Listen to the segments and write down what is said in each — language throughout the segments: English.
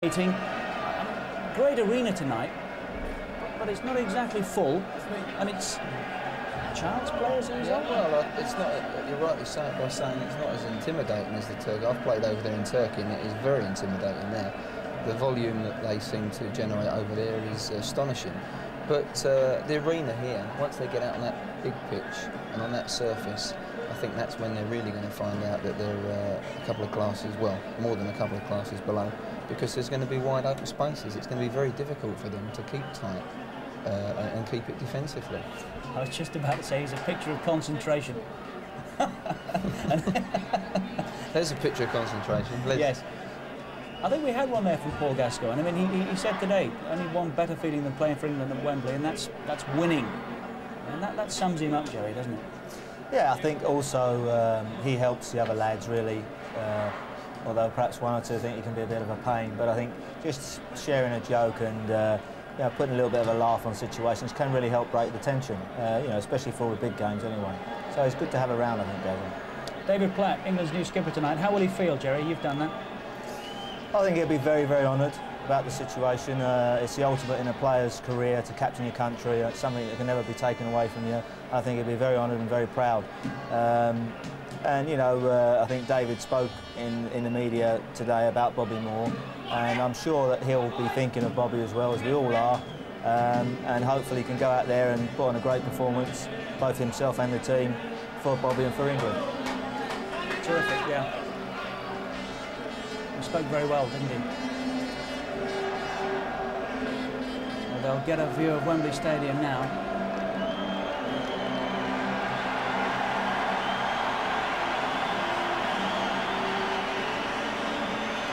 Meeting. Great arena tonight, but it's not exactly full, and it's child's players as a result. Well, it's not. You're rightly saying by saying it's not as intimidating as the Turkey. I've played over there in Turkey, and it is very intimidating there. The volume that they seem to generate over there is astonishing. But the arena here, once they get out on that big pitch and on that surface, I think that's when they're really going to find out that they're a couple of classes, well, more than a couple of classes below, because there's going to be wide open spaces. It's going to be very difficult for them to keep tight and keep it defensively. I was just about to say he's a picture of concentration. There's a picture of concentration. Yes. I think we had one there from Paul Gascoigne. I mean, he said today, only one better feeling than playing for England at Wembley, and that's winning. And that sums him up, Jerry, doesn't it? Yeah, I think also he helps the other lads really, although perhaps one or two think he can be a bit of a pain, but I think just sharing a joke and putting a little bit of a laugh on situations can really help break the tension, especially for the big games anyway. So it's good to have around, I think, David. David Platt, England's new skipper tonight. How will he feel, Jerry? You've done that. I think he'll be very, very honoured about the situation. It's the ultimate in a player's career to captain your country. It's something that can never be taken away from you. I think he'll be very honoured and very proud. I think David spoke in the media today about Bobby Moore, and I'm sure that he'll be thinking of Bobby as well, as we all are, and hopefully can go out there and put on a great performance, both himself and the team, for Bobby and for England. Terrific, yeah. He spoke very well, didn't he? So they'll get a view of Wembley Stadium now.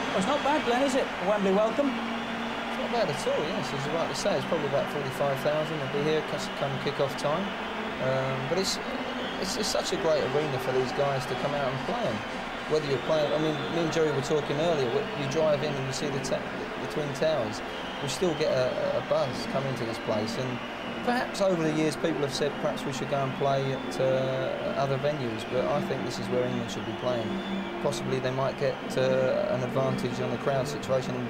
Well, it's not bad, Glenn, is it? A Wembley welcome? It's not bad at all, yes. As you rightly say, it's probably about 45,000 will be here come kick-off time. But it's such a great arena for these guys to come out and play in. Whether you're playing, I mean, me and Jerry were talking earlier, you drive in and you see the Twin Towers, we still get a buzz coming to this place, and perhaps over the years people have said perhaps we should go and play at other venues, but I think this is where England should be playing. Possibly they might get an advantage on the crowd situation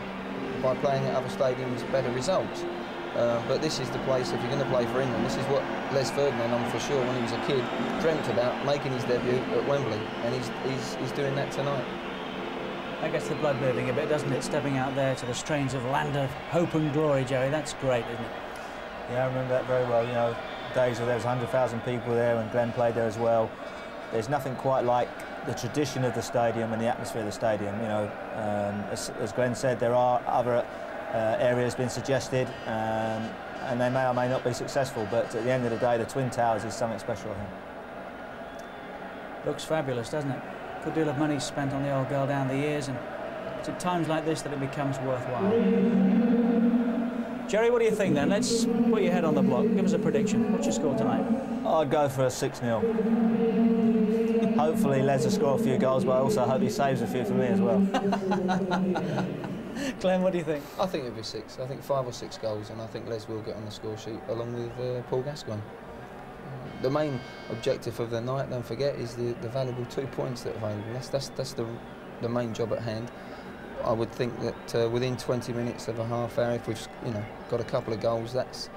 by playing at other stadiums, better results. But this is the place, if you're going to play for England, this is what Les Ferdinand, I'm for sure, when he was a kid, dreamt about, making his debut at Wembley, and he's doing that tonight. That gets the blood moving a bit, doesn't it? Stepping out there to the strains of Land of Hope and Glory, Jerry. That's great, isn't it? Yeah, I remember that very well. You know, days where there was 100,000 people there, and Glenn played there as well. There's nothing quite like the tradition of the stadium and the atmosphere of the stadium. You know, as Glenn said, there are other areas been suggested, and they may or may not be successful, but at the end of the day, the Twin Towers is something special, I think. Looks fabulous, doesn't it? Good deal of money spent on the old girl down the years, and it's at times like this that it becomes worthwhile. Jerry, what do you think then? Let's put your head on the block. Give us a prediction. What's your score tonight? I'd go for a 6-0. Hopefully Les will score a few goals, but I also hope he saves a few for me as well. Glenn, what do you think? I think it'll be 6. I think 5 or 6 goals, and I think Les will get on the score sheet along with Paul Gascoigne. The main objective of the night, don't forget, is the valuable 2 points that are available. That's the main job at hand. I would think that within 20 minutes of a half hour, if we've got a couple of goals, that's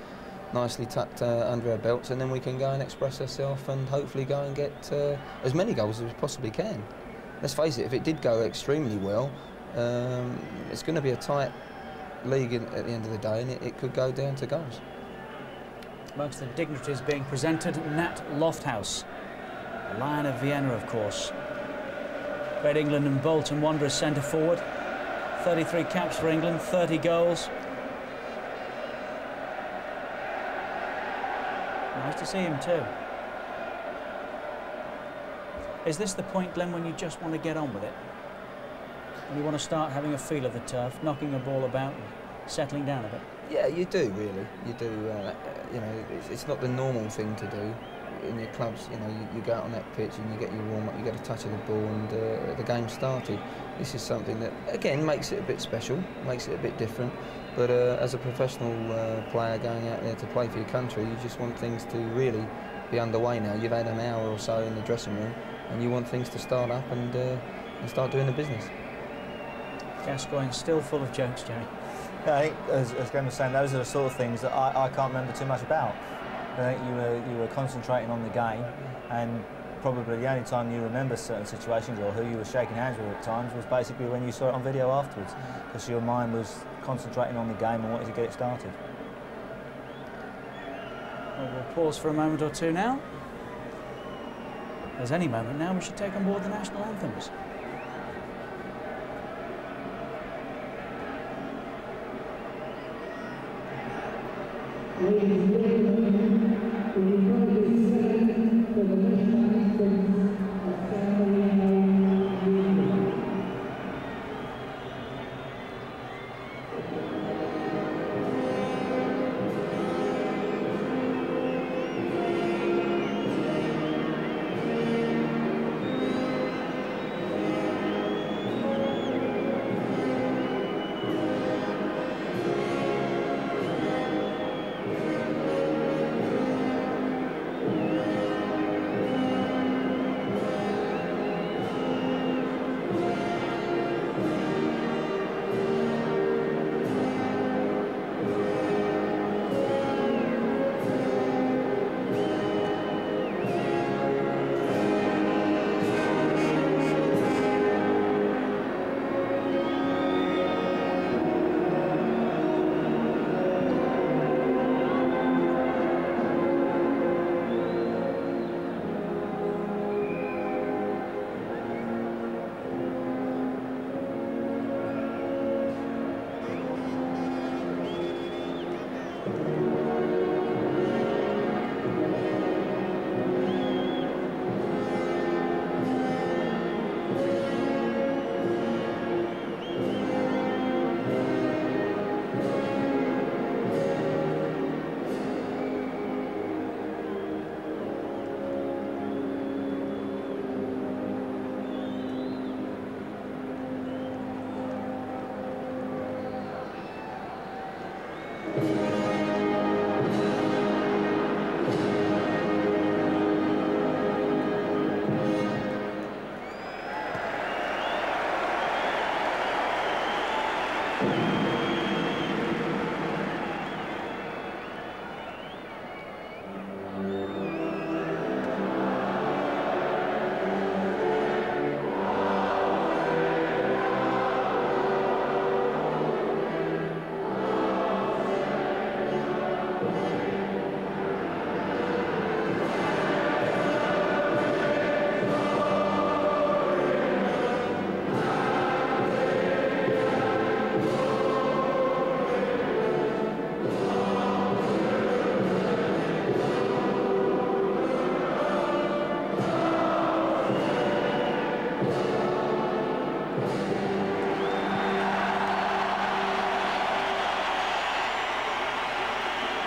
nicely tucked under our belts, and then we can go and express ourselves and hopefully go and get as many goals as we possibly can. Let's face it, if it did go extremely well, it's going to be a tight league at the end of the day, and it could go down to goals. Amongst the dignitaries being presented, Nat Lofthouse, the Lion of Vienna, of course. Great England and Bolton Wanderers centre forward. 33 caps for England, 30 goals. Nice to see him too. Is this the point, Glenn, when you just want to get on with it? When you want to start having a feel of the turf, knocking a ball about, and settling down a bit? Yeah, you do, really. You do. It's not the normal thing to do in your clubs. You go out on that pitch and you get your warm-up, you get a touch of the ball, and the game started. This is something that, again, makes it a bit special, makes it a bit different. But as a professional player going out there to play for your country, you just want things to really be underway now. You've had an hour or so in the dressing room, and you want things to start up and start doing the business. Gascoigne still full of jokes, Jerry. Yeah, I think, as Glenn was saying, those are the sort of things that I can't remember too much about. I think you were concentrating on the game, and probably the only time you remember certain situations or who you were shaking hands with at times was basically when you saw it on video afterwards, because your mind was concentrating on the game and wanted to get it started. Well, we'll pause for a moment or two now. There's any moment now we should take on board the national anthems.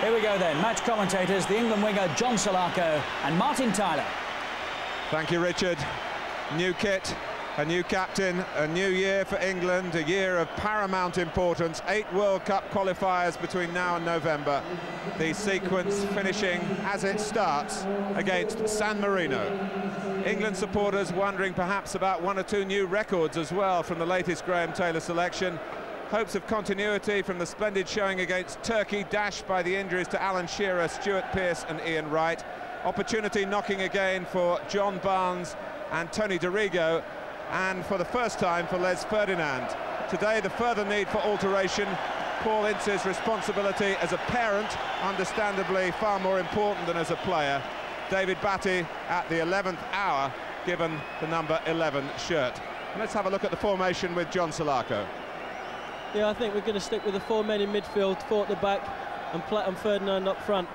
Here we go then, match commentators, the England winger John Solarco and Martin Tyler. Thank you, Richard. New kit, a new captain, a new year for England, a year of paramount importance. 8 World Cup qualifiers between now and November. The sequence finishing as it starts against San Marino. England supporters wondering perhaps about 1 or 2 new records as well from the latest Graham Taylor selection. Hopes of continuity from the splendid showing against Turkey, dashed by the injuries to Alan Shearer, Stuart Pearce and Ian Wright. Opportunity knocking again for John Barnes and Tony Dorigo, and for the first time for Les Ferdinand. Today, the further need for alteration. Paul Ince's responsibility as a parent, understandably far more important than as a player. David Batty at the 11th hour, given the number 11 shirt. And let's have a look at the formation with John Solarco. Yeah, I think we're going to stick with the 4 men in midfield, 4 at the back, and Platt and Ferdinand up front.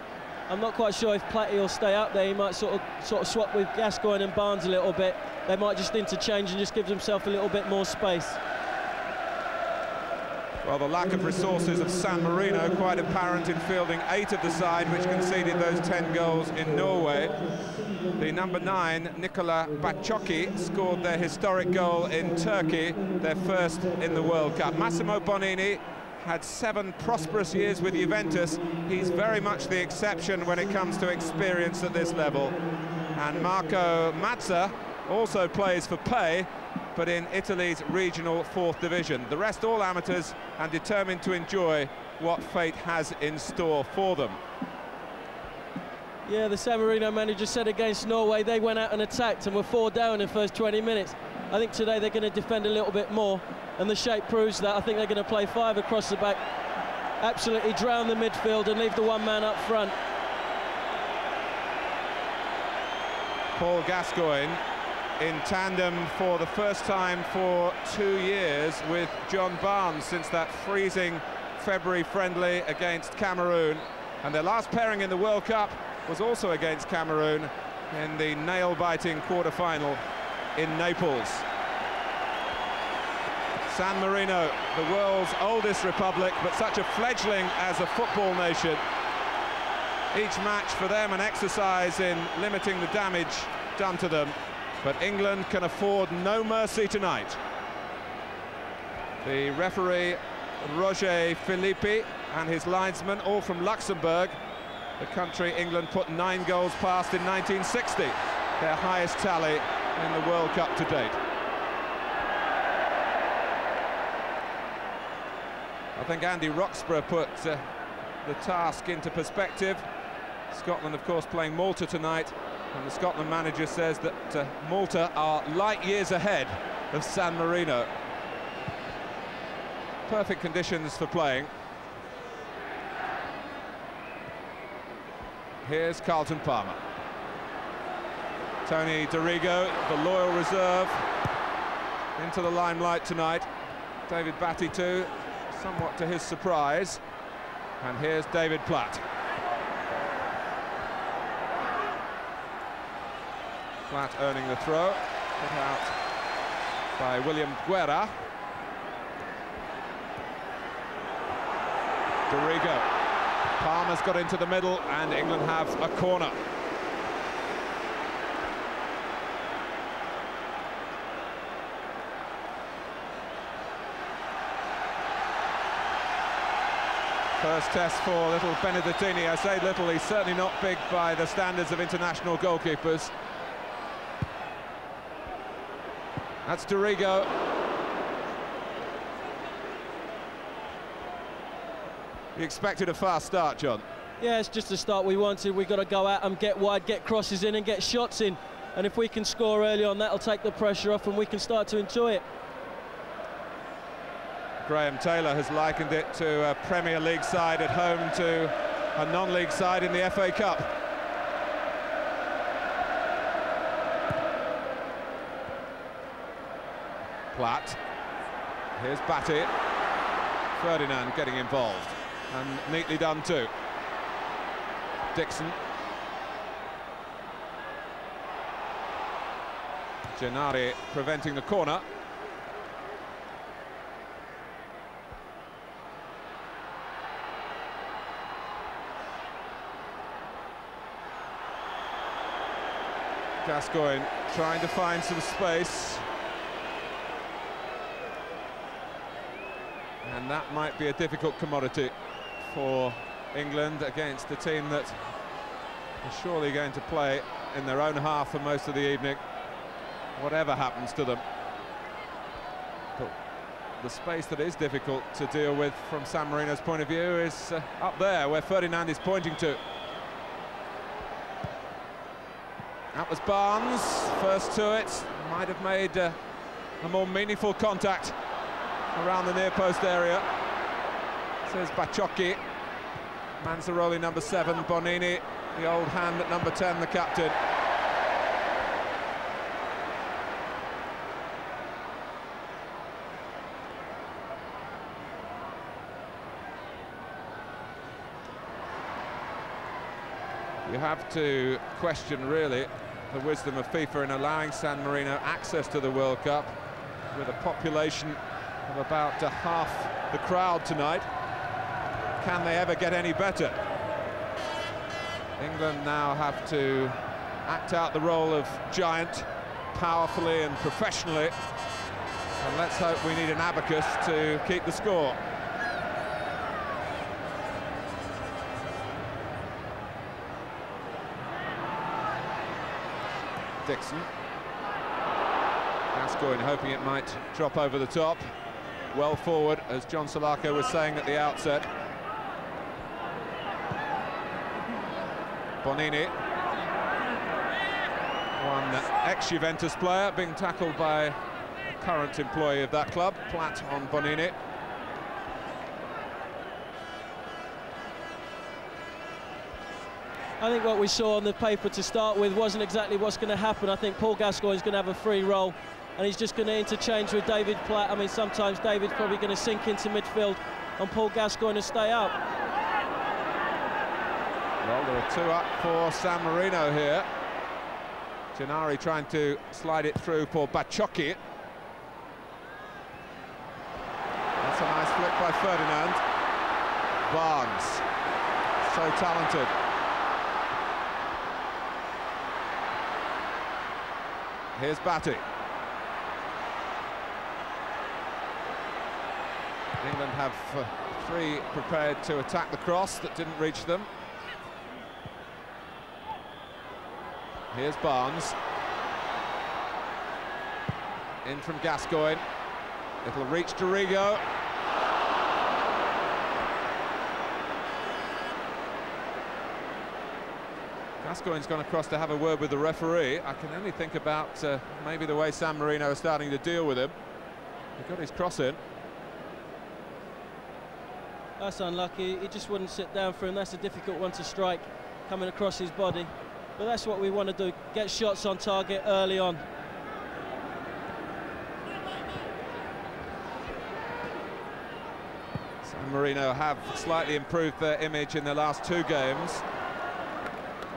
I'm not quite sure if Platty will stay up there. He might sort of swap with Gascoigne and Barnes a little bit. They might just interchange and just give himself a little bit more space. Well, the lack of resources of San Marino quite apparent in fielding 8 of the side, which conceded those 10 goals in Norway. The number 9, Nikola Bacciocchi, scored their historic goal in Turkey, their first in the World Cup. Massimo Bonini had 7 prosperous years with Juventus. He's very much the exception when it comes to experience at this level. And Marco Mazza also plays for pay, but in Italy's regional 4th division. The rest all amateurs and determined to enjoy what fate has in store for them. Yeah, the San Marino manager said against Norway they went out and attacked and were 4 down in the first 20 minutes. I think today they're going to defend a little bit more, and the shape proves that. I think they're going to play 5 across the back, absolutely drown the midfield and leave the one man up front. Paul Gascoigne in tandem for the first time for 2 years with John Barnes since that freezing February friendly against Cameroon, and their last pairing in the World Cup was also against Cameroon in the nail-biting quarter-final in Naples. San Marino, the world's oldest republic, but such a fledgling as a football nation. Each match for them an exercise in limiting the damage done to them, but England can afford no mercy tonight. The referee, Roger Philippi, and his linesman, all from Luxembourg, the country England put 9 goals past in 1960, their highest tally in the World Cup to date. I think Andy Roxburgh put the task into perspective. Scotland, of course, playing Malta tonight, and the Scotland manager says that Malta are light years ahead of San Marino. Perfect conditions for playing. Here's Carlton Palmer. Tony Dorigo, the loyal reserve, into the limelight tonight. David Batty too, somewhat to his surprise. And here's David Platt. Platt earning the throw, put out by William Guerra. Dorigo. Palmer's got into the middle, and England have a corner. First test for little Benedettini. I say little, he's certainly not big by the standards of international goalkeepers. That's Dorigo. You expected a fast start, John? Yeah, it's just the start we wanted. We've got to go out and get wide, get crosses in and get shots in. And if we can score early on, that'll take the pressure off and we can start to enjoy it. Graham Taylor has likened it to a Premier League side at home to a non-league side in the FA Cup. Platt. Here's Batty. Ferdinand getting involved. And neatly done too. Dixon. Gennari preventing the corner. Gascoigne trying to find some space. And that might be a difficult commodity for England against a team that is surely going to play in their own half for most of the evening, whatever happens to them. But the space that is difficult to deal with from San Marino's point of view is up there, where Ferdinand is pointing to. That was Barnes, first to it, might have made a more meaningful contact around the near post area. Says Bacciocchi. Manzaroli, number 7, Bonini, the old hand at number 10, the captain. You have to question, really, the wisdom of FIFA in allowing San Marino access to the World Cup with a population of about half the crowd tonight. Can they ever get any better? England now have to act out the role of giant, powerfully and professionally, and let's hope we need an abacus to keep the score. Dixon. Gascoigne hoping it might drop over the top. Well forward, as John Salako was saying at the outset. Bonini, one ex-Juventus player, being tackled by a current employee of that club. Platt on Bonini. I think what we saw on the paper to start with wasn't exactly what's going to happen. I think Paul Gascoigne is going to have a free roll, and he's just going to interchange with David Platt. I mean, sometimes David's probably going to sink into midfield and Paul Gascoigne to stay out. Well, there are 2 up for San Marino here. Gennari trying to slide it through for Baciocchi. That's a nice flick by Ferdinand. Barnes, so talented. Here's Batty. England have 3 prepared to attack the cross that didn't reach them. Here's Barnes. In from Gascoigne. It'll reach Dorigo. Gascoigne's gone across to have a word with the referee. I can only think about maybe the way San Marino are starting to deal with him. He got his cross in. That's unlucky. He just wouldn't sit down for him. That's a difficult one to strike, coming across his body. But that's what we want to do, get shots on target early on. San Marino have slightly improved their image in their last 2 games,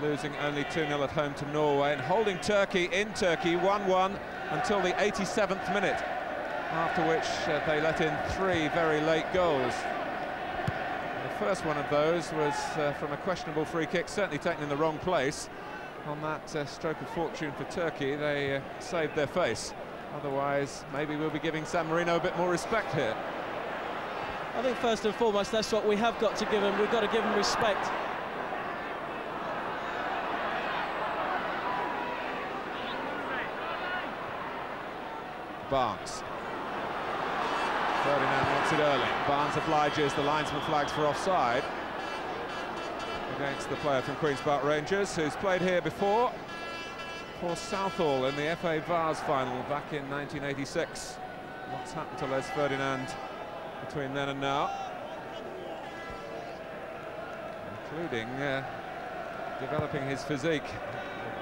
losing only 2-0 at home to Norway and holding Turkey in Turkey 1-1 until the 87th minute, after which they let in 3 very late goals. The first one of those was from a questionable free kick, certainly taken in the wrong place. On that stroke of fortune for Turkey, they saved their face. Otherwise, maybe we'll be giving San Marino a bit more respect here. I think first and foremost, that's what we have got to give him. We've got to give him respect. Barnes. Ferdinand wants it early. Barnes obliges, the linesman flags for offside against the player from Queen's Park Rangers, who's played here before for Southall in the FA Vase final back in 1986. What's happened to Les Ferdinand between then and now? Including developing his physique.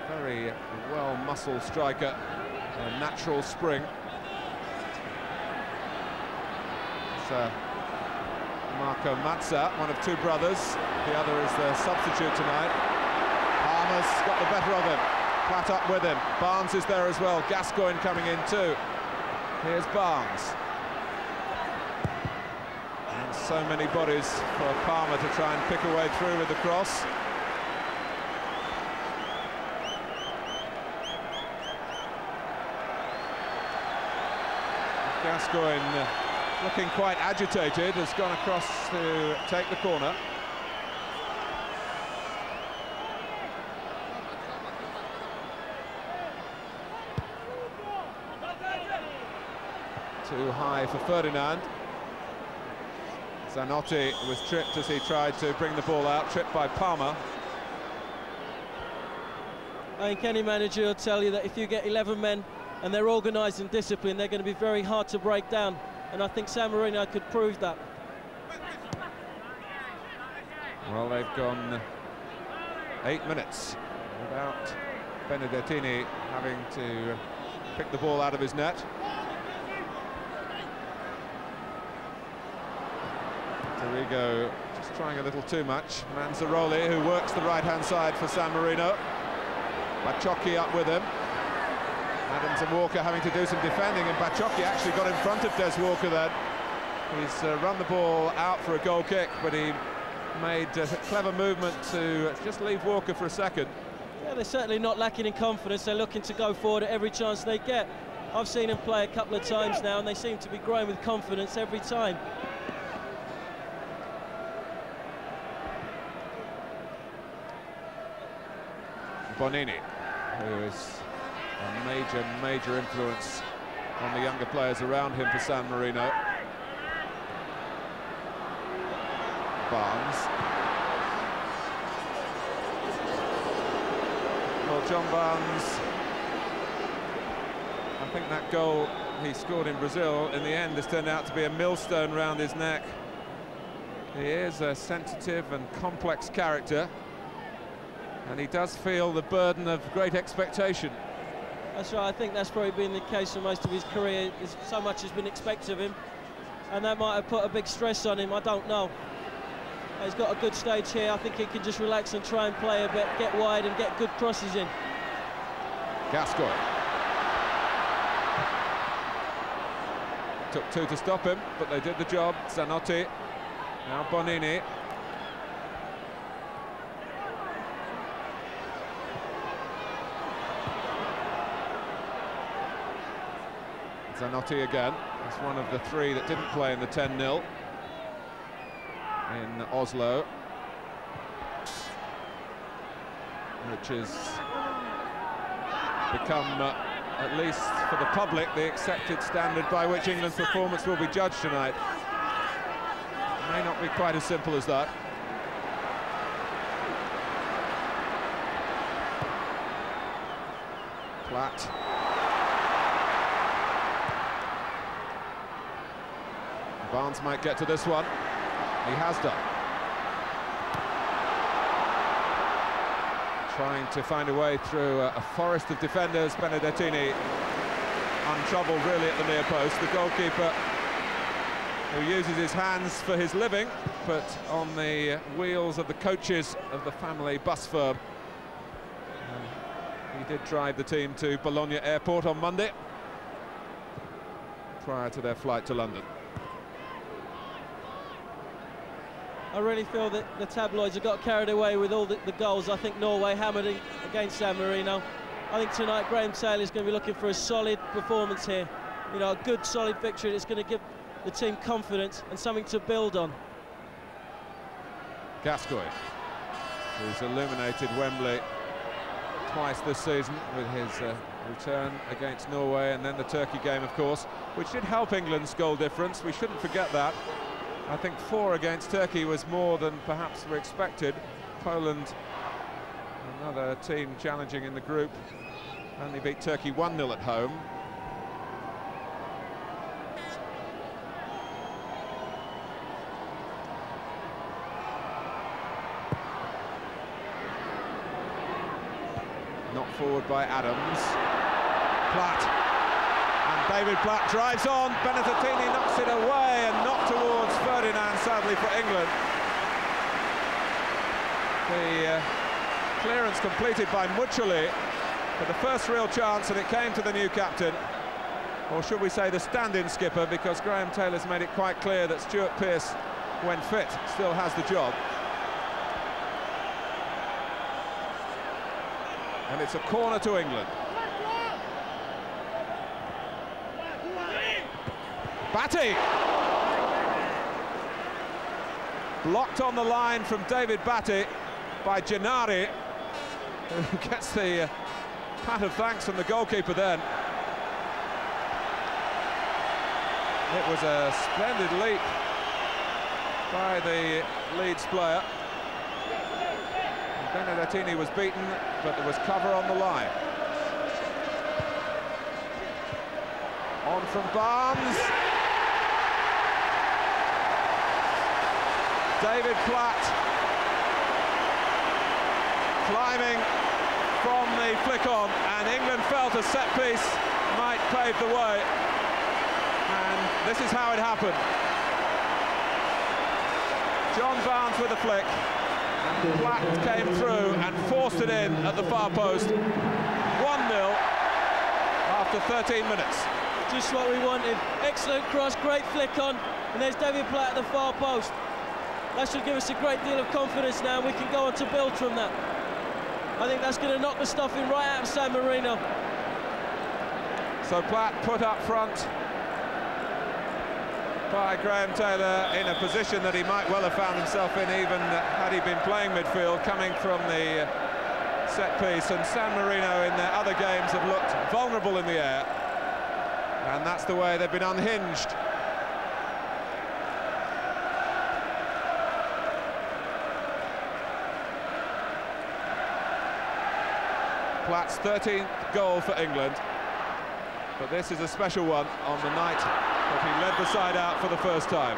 A very well-muscled striker, a natural spring. Marco Mazza, one of 2 brothers. The other is the substitute tonight. Palmer's got the better of him. Platt up with him. Barnes is there as well. Gascoigne coming in too. Here's Barnes. And so many bodies for Palmer to try and pick a way through with the cross. Gascoigne looking quite agitated, has gone across to take the corner. Too high for Ferdinand. Zanotti was tripped as he tried to bring the ball out, tripped by Palmer. I think any manager will tell you that if you get 11 men and they're organised and disciplined, they're going to be very hard to break down. And I think San Marino could prove that. Well, they've gone 8 minutes without Benedettini having to pick the ball out of his net. Dorigo just trying a little too much. Manzaroli, who works the right-hand side for San Marino. Baciocchi up with him. Adams and Walker having to do some defending, and Baciocchi actually got in front of Des Walker then. He's run the ball out for a goal kick, but he made a clever movement to just leave Walker for a second. Yeah, they're certainly not lacking in confidence. They're looking to go forward at every chance they get. I've seen them play a couple of times now, and they seem to be growing with confidence every time. Bonini, who is a major influence on the younger players around him for San Marino. Barnes. Well, John Barnes, I think that goal he scored in Brazil in the end has turned out to be a millstone round his neck. He is a sensitive and complex character, and he does feel the burden of great expectation. That's right, I think that's probably been the case for most of his career. So much has been expected of him, and that might have put a big stress on him, I don't know. He's got a good stage here. I think he can just relax and try and play a bit, get wide and get good crosses in. Gascoigne. Took two to stop him, but they did the job. Zanotti, now Bonini. Zanotti again. He's one of the three that didn't play in the 10-0 in Oslo, which has become, at least for the public, the accepted standard by which England's performance will be judged tonight. It may not be quite as simple as that. Platt. Barnes might get to this one. He has done. Trying to find a way through a forest of defenders. Benedettini untroubled really at the near post. The goalkeeper, who uses his hands for his living, but on the wheels of the coaches of the family bus firm. He did drive the team to Bologna Airport on Monday, prior to their flight to London. I really feel that the tabloids have got carried away with all the goals. I think Norway hammered against San Marino. I think tonight Graham Taylor's going to be looking for a solid performance here. You know, a good, solid victory that's going to give the team confidence and something to build on. Gascoigne, who's illuminated Wembley twice this season with his return against Norway and then the Turkey game, of course, which did help England's goal difference. We shouldn't forget that. I think 4 against Turkey was more than perhaps were expected. Poland, another team challenging in the group, only beat Turkey 1-0 at home. Knocked forward by Adams. Platt. And David Platt drives on. Benedettini knocks it away and not towards Ferdinand, sadly, for England. The clearance completed by Muccioli for the first real chance, and it came to the new captain, or should we say the stand-in skipper, because Graham Taylor's made it quite clear that Stuart Pearce, when fit, still has the job. And it's a corner to England. Batty! Blocked on the line from David Batty by Gennari, who gets the pat of thanks from the goalkeeper then. It was a splendid leap by the Leeds player. Benedettini was beaten, but there was cover on the line. On from Barnes. David Platt climbing from the flick on, and England felt a set piece might pave the way, and this is how it happened. John Barnes with a flick, and Platt came through and forced it in at the far post. 1-0 after 13 minutes. Just what we wanted. Excellent cross, great flick on, and there's David Platt at the far post. That should give us a great deal of confidence now, and we can go on to build from that. I think that's going to knock the stuffing right out of San Marino. So Platt put up front by Graham Taylor in a position that he might well have found himself in, even had he been playing midfield, coming from the set piece. And San Marino in their other games have looked vulnerable in the air. And that's the way they've been unhinged. Platt's 13th goal for England, but this is a special one on the night that he led the side out for the first time.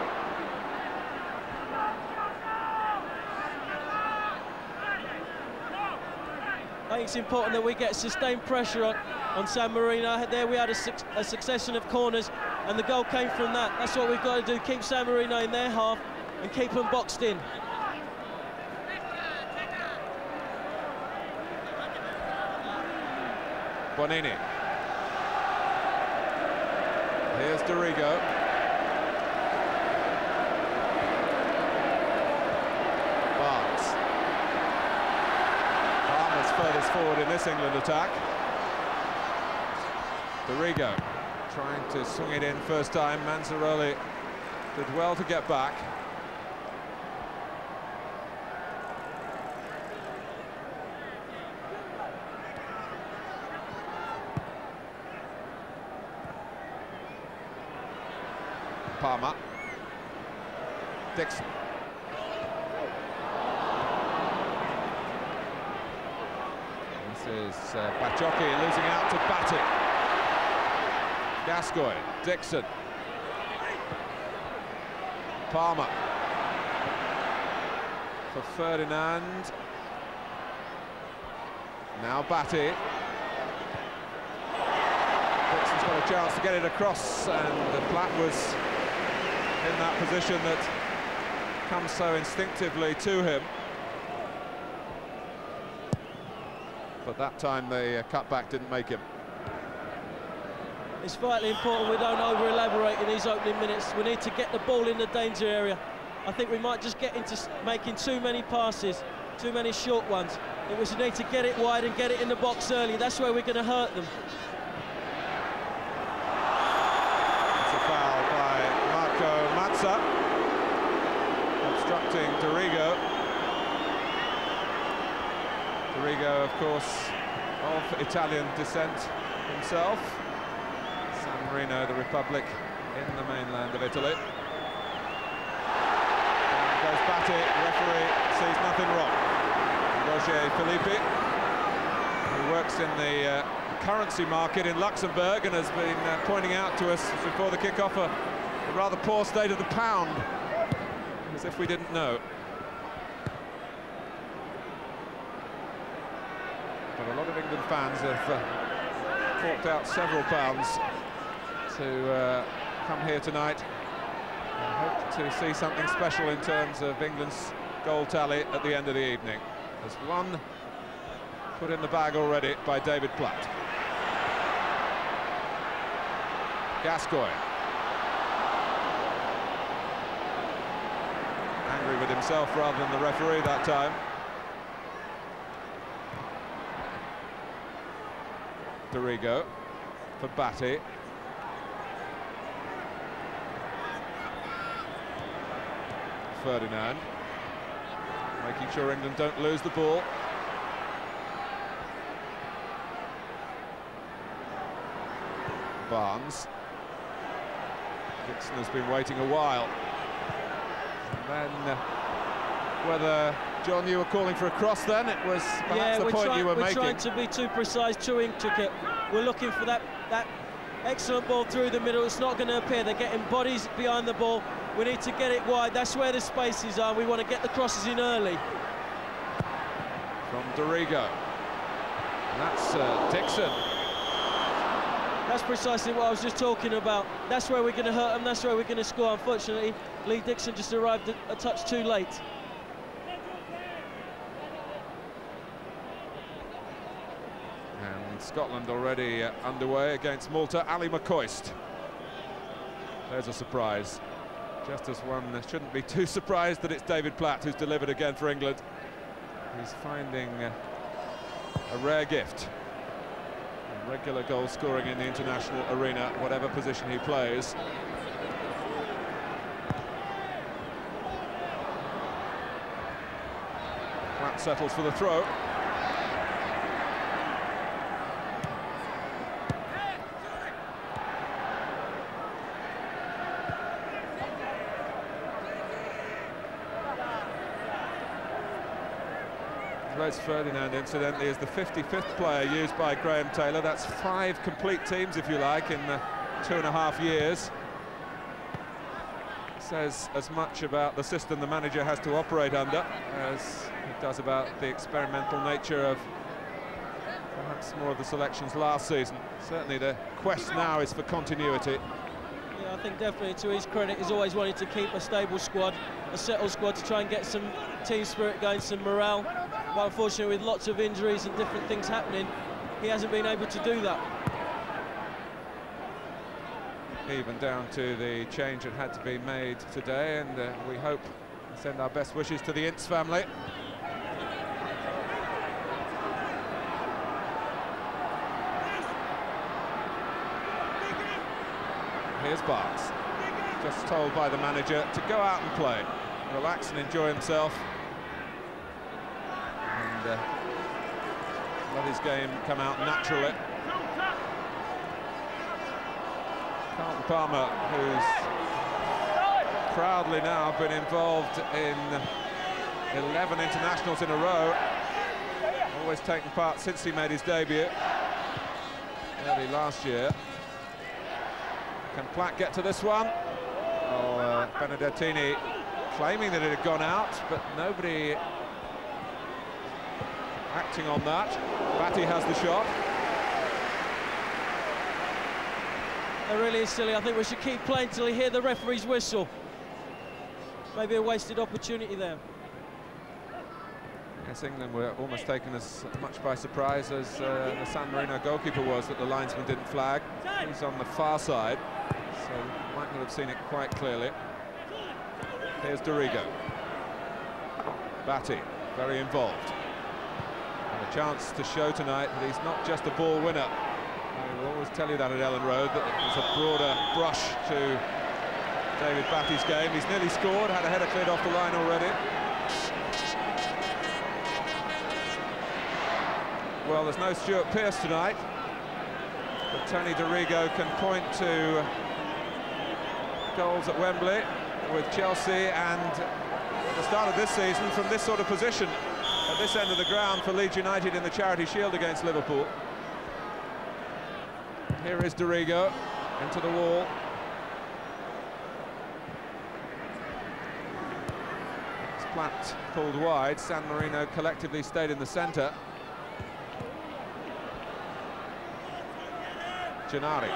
I think it's important that we get sustained pressure on San Marino. There we had a succession of corners, and the goal came from that. That's what we've got to do, keep San Marino in their half and keep them boxed in. Bonini. Here's Dorigo. Barnes. Palmer's furthest forward in this England attack. Dorigo trying to swing it in first time. Manzaroli did well to get back. Palmer. Dixon. This is Bachoki losing out to Batty. Gascoigne. Dixon. Palmer. For Ferdinand. Now Batty. Dixon's got a chance to get it across, and Platt was in that position that comes so instinctively to him. But that time the cutback didn't make him. It's vitally important we don't over-elaborate in these opening minutes. We need to get the ball in the danger area. I think we might just get into making too many passes, too many short ones. We need to get it wide and get it in the box early. That's where we're going to hurt them. Obstructing Dorigo. Dorigo, of course, of Italian descent himself. San Marino, the Republic in the mainland of Italy. And goes Batty, the referee sees nothing wrong. Roger Filippi, who works in the currency market in Luxembourg and has been pointing out to us before the kick-off a rather poor state of the pound, as if we didn't know. But a lot of England fans have forked out several pounds to come here tonight and hope to see something special in terms of England's goal tally at the end of the evening. There's one put in the bag already by David Platt. Gascoigne. Angry with himself rather than the referee that time. Dorigo for Batty. Ferdinand making sure England don't lose the ball. Barnes. Dixon has been waiting a while. And then whether, John, you were calling for a cross then? It was perhaps the point you were making. We're trying to be too precise, too intricate. We're looking for that excellent ball through the middle. It's not going to appear. They're getting bodies behind the ball. We need to get it wide. That's where the spaces are. We want to get the crosses in early. From Dorigo. And that's Dixon. That's precisely what I was just talking about. That's where we're going to hurt them. That's where we're going to score. Unfortunately, Lee Dixon just arrived a touch too late. And Scotland already underway against Malta. Ali McCoist. There's a surprise. Just as one shouldn't be too surprised that it's David Platt who's delivered again for England. He's finding a rare gift. Regular goal scoring in the international arena, whatever position he plays. Platt settles for the throw. Rose Ferdinand, incidentally, is the 55th player used by Graham Taylor. That's 5 complete teams, if you like, in 2.5 years. Says as much about the system the manager has to operate under as it does about the experimental nature of perhaps more of the selections last season. Certainly the quest now is for continuity. Yeah, I think definitely to his credit, he's always wanted to keep a stable squad, a settled squad, to try and get some team spirit going, some morale. But unfortunately, with lots of injuries and different things happening, he hasn't been able to do that. Even down to the change that had to be made today, and we hope and send our best wishes to the Ince family. Here's Barks, just told by the manager to go out and play, relax and enjoy himself, and let his game come out naturally. Carlton Palmer, who's proudly now been involved in 11 internationals in a row, always taken part since he made his debut early last year. Can Platt get to this one? Oh, Benedettini claiming that it had gone out, but nobody acting on that. Batty has the shot. It really is silly. I think we should keep playing till we hear the referee's whistle. Maybe a wasted opportunity there. Yes, England were almost taken as much by surprise as the San Marino goalkeeper was that the linesman didn't flag. He's on the far side, so might not have seen it quite clearly. Here's Dorigo. Batty, very involved. And a chance to show tonight that he's not just a ball winner. I will always tell you that at Ellen Road, that there's a broader brush to David Batty's game. He's nearly scored, had a header cleared off the line already. Well, there's no Stuart Pearce tonight, but Tony Dorigo can point to goals at Wembley with Chelsea, and at the start of this season from this sort of position at this end of the ground for Leeds United in the Charity Shield against Liverpool. Here is Dorigo into the wall. Platt pulled wide. San Marino collectively stayed in the centre. Gennari.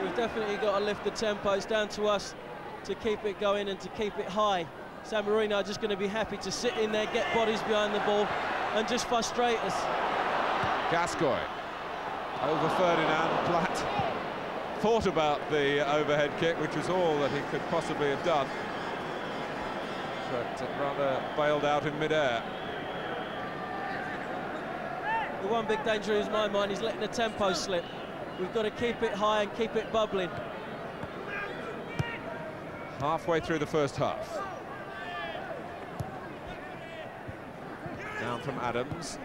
We've definitely got to lift the tempo. It's down to us to keep it going and to keep it high. San Marino are just going to be happy to sit in there, get bodies behind the ball and just frustrate us. Gascoigne over Ferdinand. Platt thought about the overhead kick, which was all that he could possibly have done, but rather bailed out in mid-air. The one big danger in my mind is letting the tempo slip. We've got to keep it high and keep it bubbling. Halfway through the first half. Down from Adams.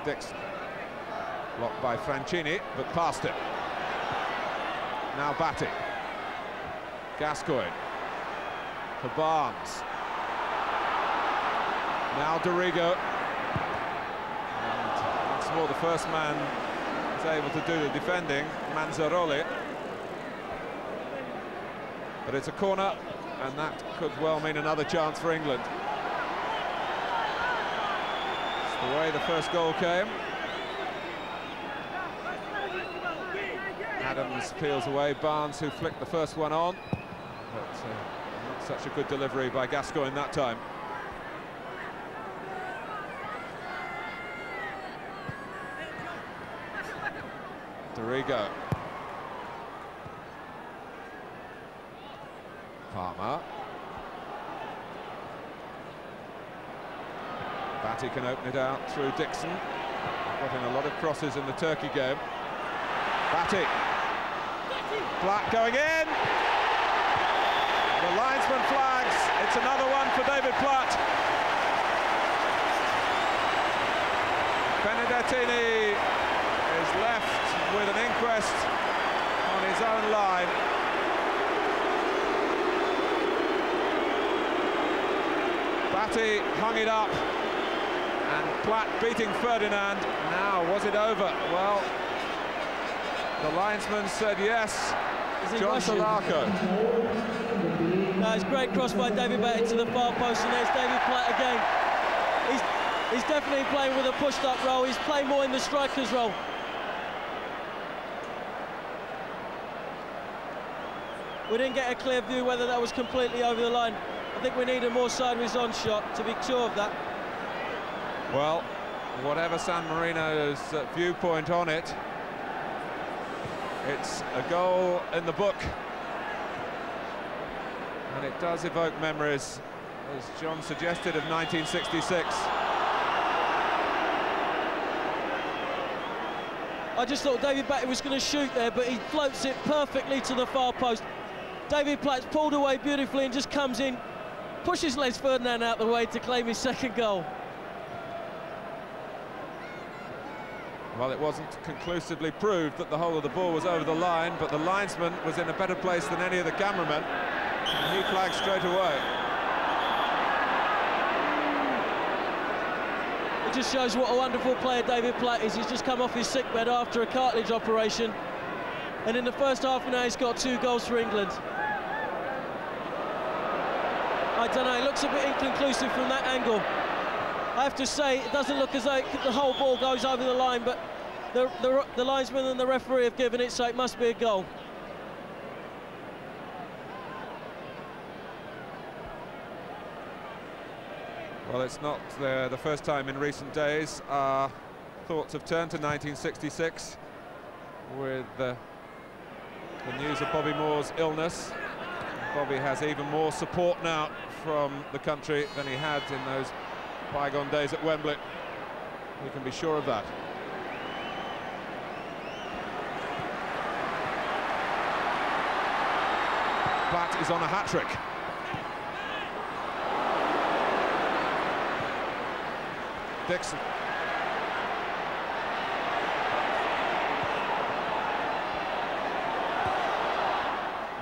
Dixon. Blocked by Franchini, but past it. Now Batty. Gascoigne. For Barnes. Now Dorigo. And once more the first man is able to do the defending, Manzaroli. But it's a corner, and that could well mean another chance for England. It's the way the first goal came. Adams peels away, Barnes, who flicked the first one on, but not such a good delivery by Gascoigne that time. Dorigo. Palmer. Batty can open it out through Dixon. Got in a lot of crosses in the Turkey game. Batty. Platt going in. The linesman flags. It's another one for David Platt. Benedettini is left with an inquest on on his own line. Batty hung it up, and Platt beating Ferdinand. Now, was it over? Well, the linesman said yes. John Solarco. No, it's a great cross by David Batty to the far post, and there's David Platt again. He's definitely playing with a pushed-up role. He's playing more in the striker's role. We didn't get a clear view whether that was completely over the line. I think we need a more sideways on shot to be sure of that. Well, whatever San Marino's viewpoint on it, it's a goal in the book. And it does evoke memories, as John suggested, of 1966. I just thought David Batty was going to shoot there, but he floats it perfectly to the far post. David Platt's pulled away beautifully and just comes in, pushes Les Ferdinand out the way to claim his second goal. Well, it wasn't conclusively proved that the whole of the ball was over the line, but the linesman was in a better place than any of the cameramen, and he flagged straight away. It just shows what a wonderful player David Platt is. He's just come off his sickbed after a cartilage operation, and in the first half an hour he's got 2 goals for England. I don't know, it looks a bit inconclusive from that angle. I have to say, it doesn't look as though the whole ball goes over the line, but the linesman and the referee have given it, so it must be a goal. Well, it's not the first time in recent days our thoughts have turned to 1966 with the news of Bobby Moore's illness. Bobby has even more support now from the country than he had in those bygone days at Wembley. We can be sure of that. Platt is on a hat-trick. Dixon.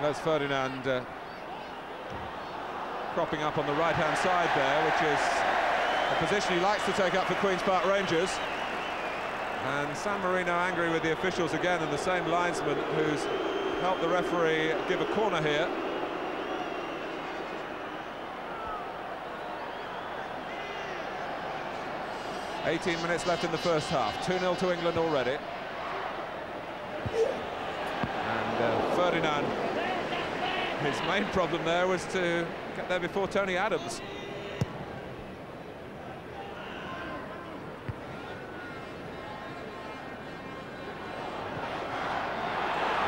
Les Ferdinand cropping up on the right-hand side there, which is a position he likes to take up for Queen's Park Rangers. And San Marino angry with the officials again, and the same linesman who's helped the referee give a corner here. "18 minutes left in the first half, 2-0 to England already. And Ferdinand, his main problem there was to get there before Tony Adams.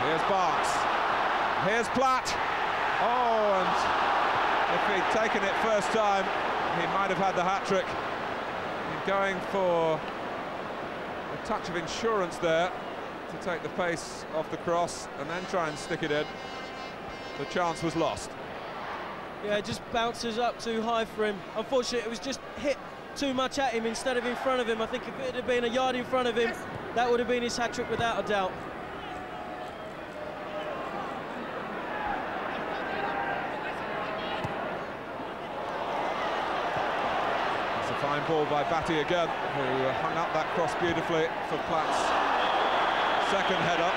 Here's Barnes. Here's Platt. Oh, and if he'd taken it first time, he might have had the hat-trick. Going for a touch of insurance there to take the pace off the cross and then try and stick it in. The chance was lost. Yeah, it just bounces up too high for him. Unfortunately, it was just hit too much at him instead of in front of him. I think if it had been a yard in front of him, that would have been his hat-trick without a doubt. It's a fine ball by Batty again, who hung up that cross beautifully for Platt's second header.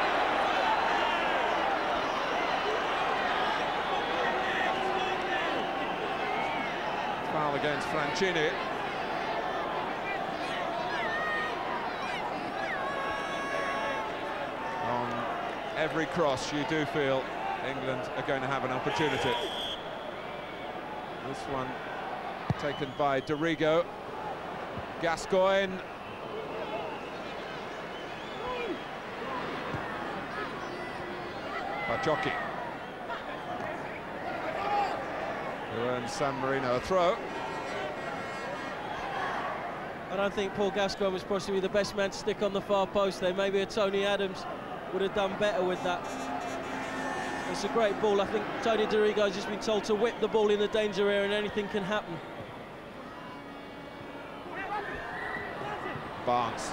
Foul against Franchini. On every cross, you do feel England are going to have an opportunity. This one taken by Dorigo. Gascoigne. Baciocchi, who earns San Marino a throw. I don't think Paul Gascoigne was possibly the best man to stick on the far post there. Maybe a Tony Adams would have done better with that. It's a great ball. I think Tony Dorigo's just been told to whip the ball in the danger area and anything can happen. Barnes.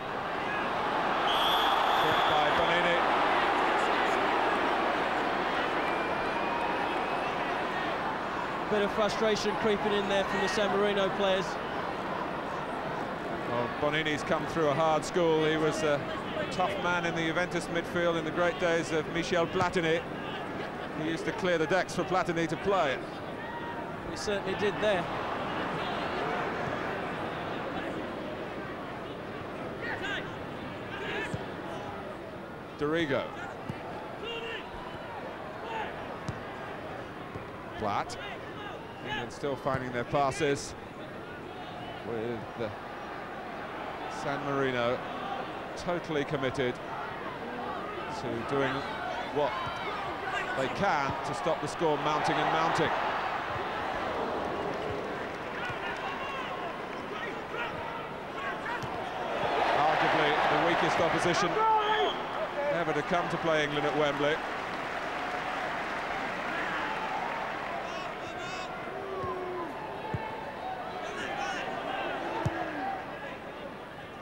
Hit by Bonini. bit of frustration creeping in there from the San Marino players. Well, Bonini's come through a hard school. He was a tough man in the Juventus midfield in the great days of Michel Platini. He used to clear the decks for Platini to play. He certainly did there. Dorigo. Platt. England still finding their passes with San Marino totally committed to doing what they can to stop the score mounting and mounting. Arguably the weakest opposition ever to come to play England at Wembley.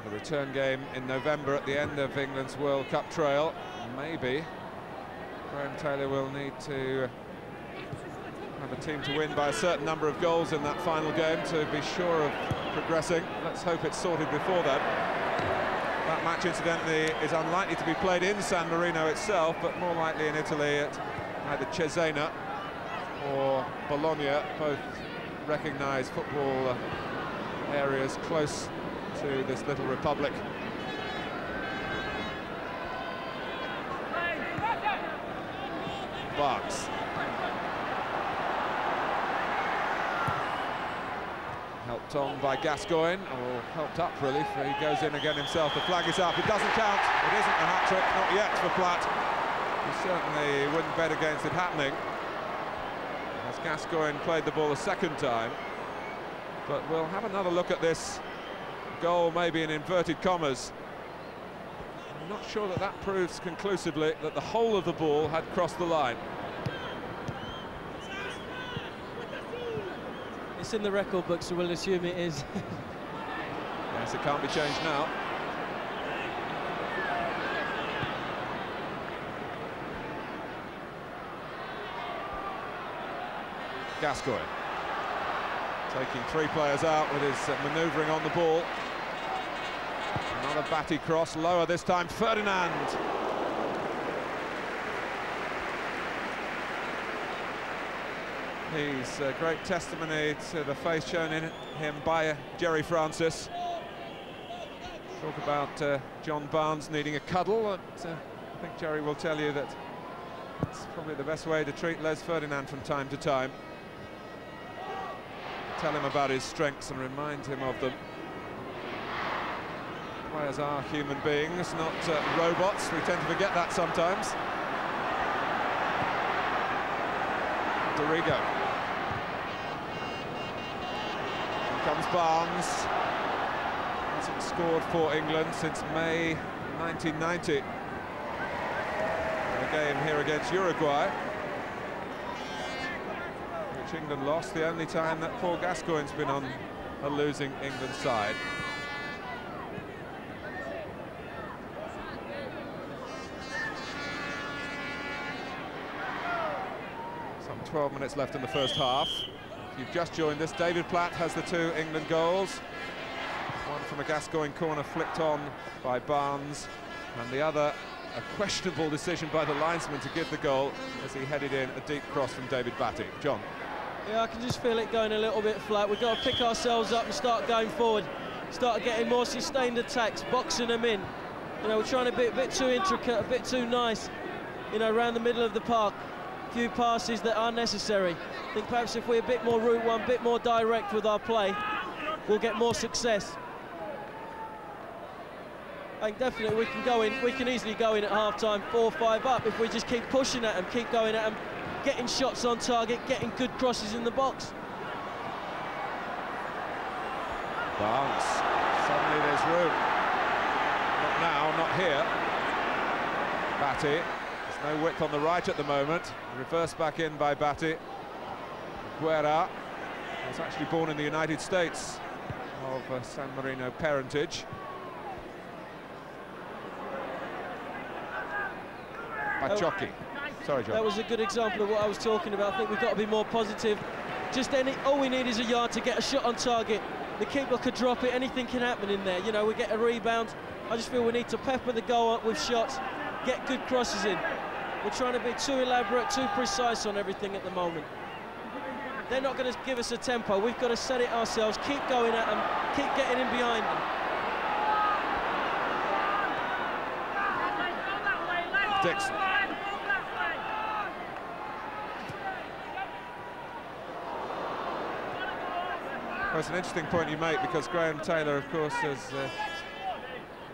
The return game in November at the end of England's World Cup trail. Maybe Graham Taylor will need to have a team to win by a certain number of goals in that final game to be sure of progressing. Let's hope it's sorted before that. That match, incidentally, is unlikely to be played in San Marino itself, but more likely in Italy at either Cesena or Bologna, both recognised football areas close to this little republic. Barks. Helped on by Gascoigne, or helped up really, for he goes in again himself. The flag is up, it doesn't count, it isn't a hat-trick, not yet for Platt. He certainly wouldn't bet against it happening, as Gascoigne played the ball a second time. But we'll have another look at this goal, maybe in inverted commas. I'm not sure that that proves conclusively that the whole of the ball had crossed the line. It's in the record book, so we'll assume it is. Yes, it can't be changed now. Gascoigne taking three players out with his manoeuvring on the ball. Another Batty cross, lower this time, Ferdinand. He's a great testimony to the faith shown in him by Jerry Francis. Talk about John Barnes needing a cuddle. I think Jerry will tell you that it's probably the best way to treat Les Ferdinand from time to time. Tell him about his strengths and remind him of them. Players are human beings, not robots. We tend to forget that sometimes. Dorigo. Here comes Barnes. Hasn't scored for England since May 1990. A game here against Uruguay, which England lost, the only time that Paul Gascoigne's been on a losing England side. Some 12 minutes left in the first half. If you've just joined us, David Platt has the two England goals. One from a Gascoigne corner flicked on by Barnes, and the other a questionable decision by the linesman to give the goal as he headed in a deep cross from David Batty. John. Yeah, I can just feel it going a little bit flat. We've got to pick ourselves up and start going forward, start getting more sustained attacks, boxing them in. You know, we're trying to be a bit too intricate, a bit too nice, you know, around the middle of the park. A few passes that are necessary. I think perhaps if we're a bit more route one, a bit more direct with our play, we'll get more success. I think definitely we can go in, we can easily go in at half-time 4-5 up if we just keep pushing at them, keep going at them, getting shots on target, getting good crosses in the box. Barnes, suddenly there's room. Not now, not here. Batty, there's no width on the right at the moment. Reversed back in by Batty. Guerra was actually born in the United States of San Marino parentage. Bacciocchi. Sorry, John. That was a good example of what I was talking about. I think we've got to be more positive, all we need is a yard to get a shot on target. The keeper could drop it, anything can happen in there. You know, we get a rebound. I just feel we need to pepper the goal up with shots, get good crosses in. We're trying to be too elaborate, too precise on everything at the moment. They're not going to give us a tempo. We've got to set it ourselves, keep going at them, keep getting in behind them. Dixon. Well, it's an interesting point you make, because Graham Taylor, of course, has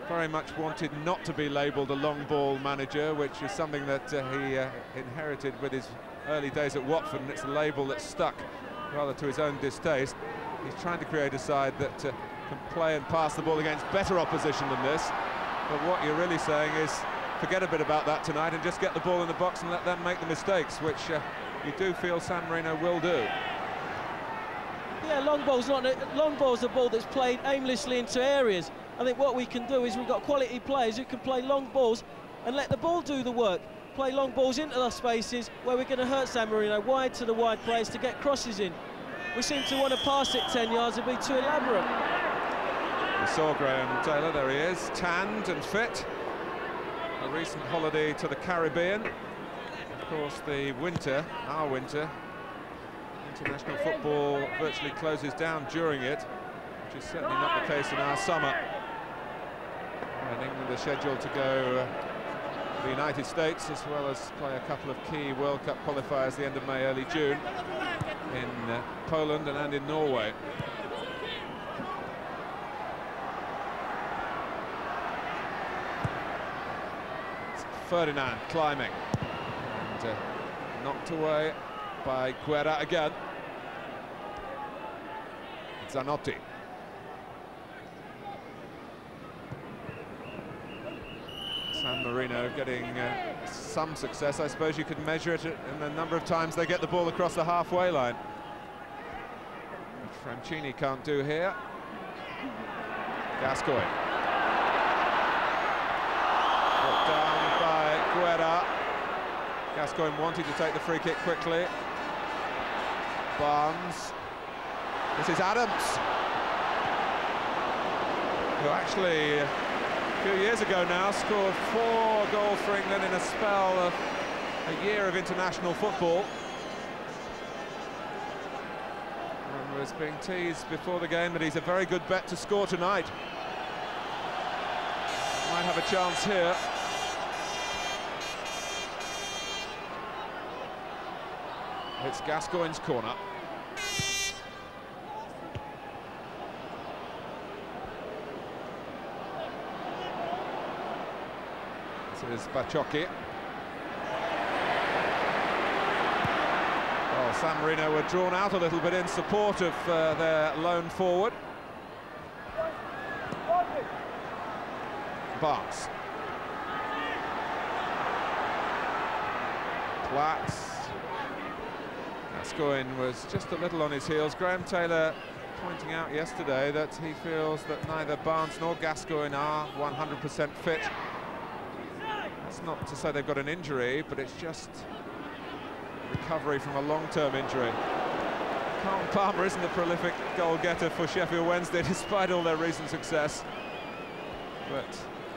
very much wanted not to be labelled a long ball manager, which is something that he inherited with his early days at Watford, and it's a label that's stuck rather to his own distaste. He's trying to create a side that can play and pass the ball against better opposition than this. But what you're really saying is forget a bit about that tonight and just get the ball in the box and let them make the mistakes, which you do feel San Marino will do. Yeah, long ball's a ball that's played aimlessly into areas. I think what we can do is we've got quality players who can play long balls and let the ball do the work. Play long balls into the spaces where we're going to hurt San Marino, wide to the wide players to get crosses in. We seem to want to pass it 10 yards and be too elaborate. We saw Graham Taylor, there he is, tanned and fit. A recent holiday to the Caribbean. Of course, the winter, our winter, international football virtually closes down during it, which is certainly not the case in our summer. And England are scheduled to go to the United States, as well as play a couple of key World Cup qualifiers the end of May, early June, in Poland and in Norway. Ferdinand climbing and knocked away by Guerra again. Zanotti. San Marino getting some success. I suppose you could measure it in the number of times they get the ball across the halfway line. Which Francini can't do here. Gascoigne. Brought down by Guerra. Gascoigne wanted to take the free kick quickly. Barnes. This is Adams, who actually a few years ago now scored 4 goals for England in a spell of a year of international football. And was being teased before the game that he's a very good bet to score tonight. Might have a chance here. It's Gascoigne's corner. This is Bacciocchi. Well, San Marino were drawn out a little bit in support of their lone forward. Barnes. Platz. Gascoigne was just a little on his heels. Graham Taylor pointing out yesterday that he feels that neither Barnes nor Gascoigne are 100% fit. That's not to say they've got an injury, but it's just recovery from a long-term injury. Carlton Palmer isn't a prolific goal-getter for Sheffield Wednesday, despite all their recent success. But,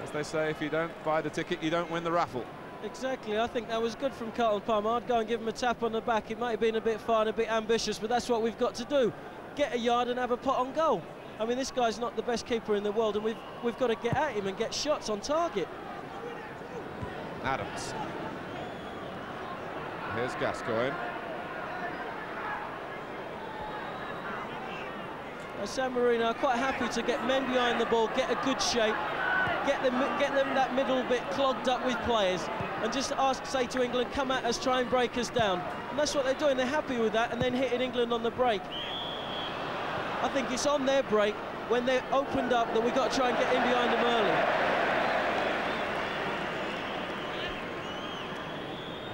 as they say, if you don't buy the ticket, you don't win the raffle. Exactly, I think that was good from Carlton Palmer. I'd go and give him a tap on the back. It might have been a bit far and a bit ambitious, but that's what we've got to do. Get a yard and have a pot on goal. I mean, this guy's not the best keeper in the world, and we've got to get at him and get shots on target. Adams. Here's Gascoigne. San Marino are quite happy to get men behind the ball, get a good shape, get them that middle bit clogged up with players, and just say to England, come at us, try and break us down. And that's what they're doing. They're happy with that, and then hitting England on the break. I think it's on their break when they're opened up that we've got to try and get in behind them early.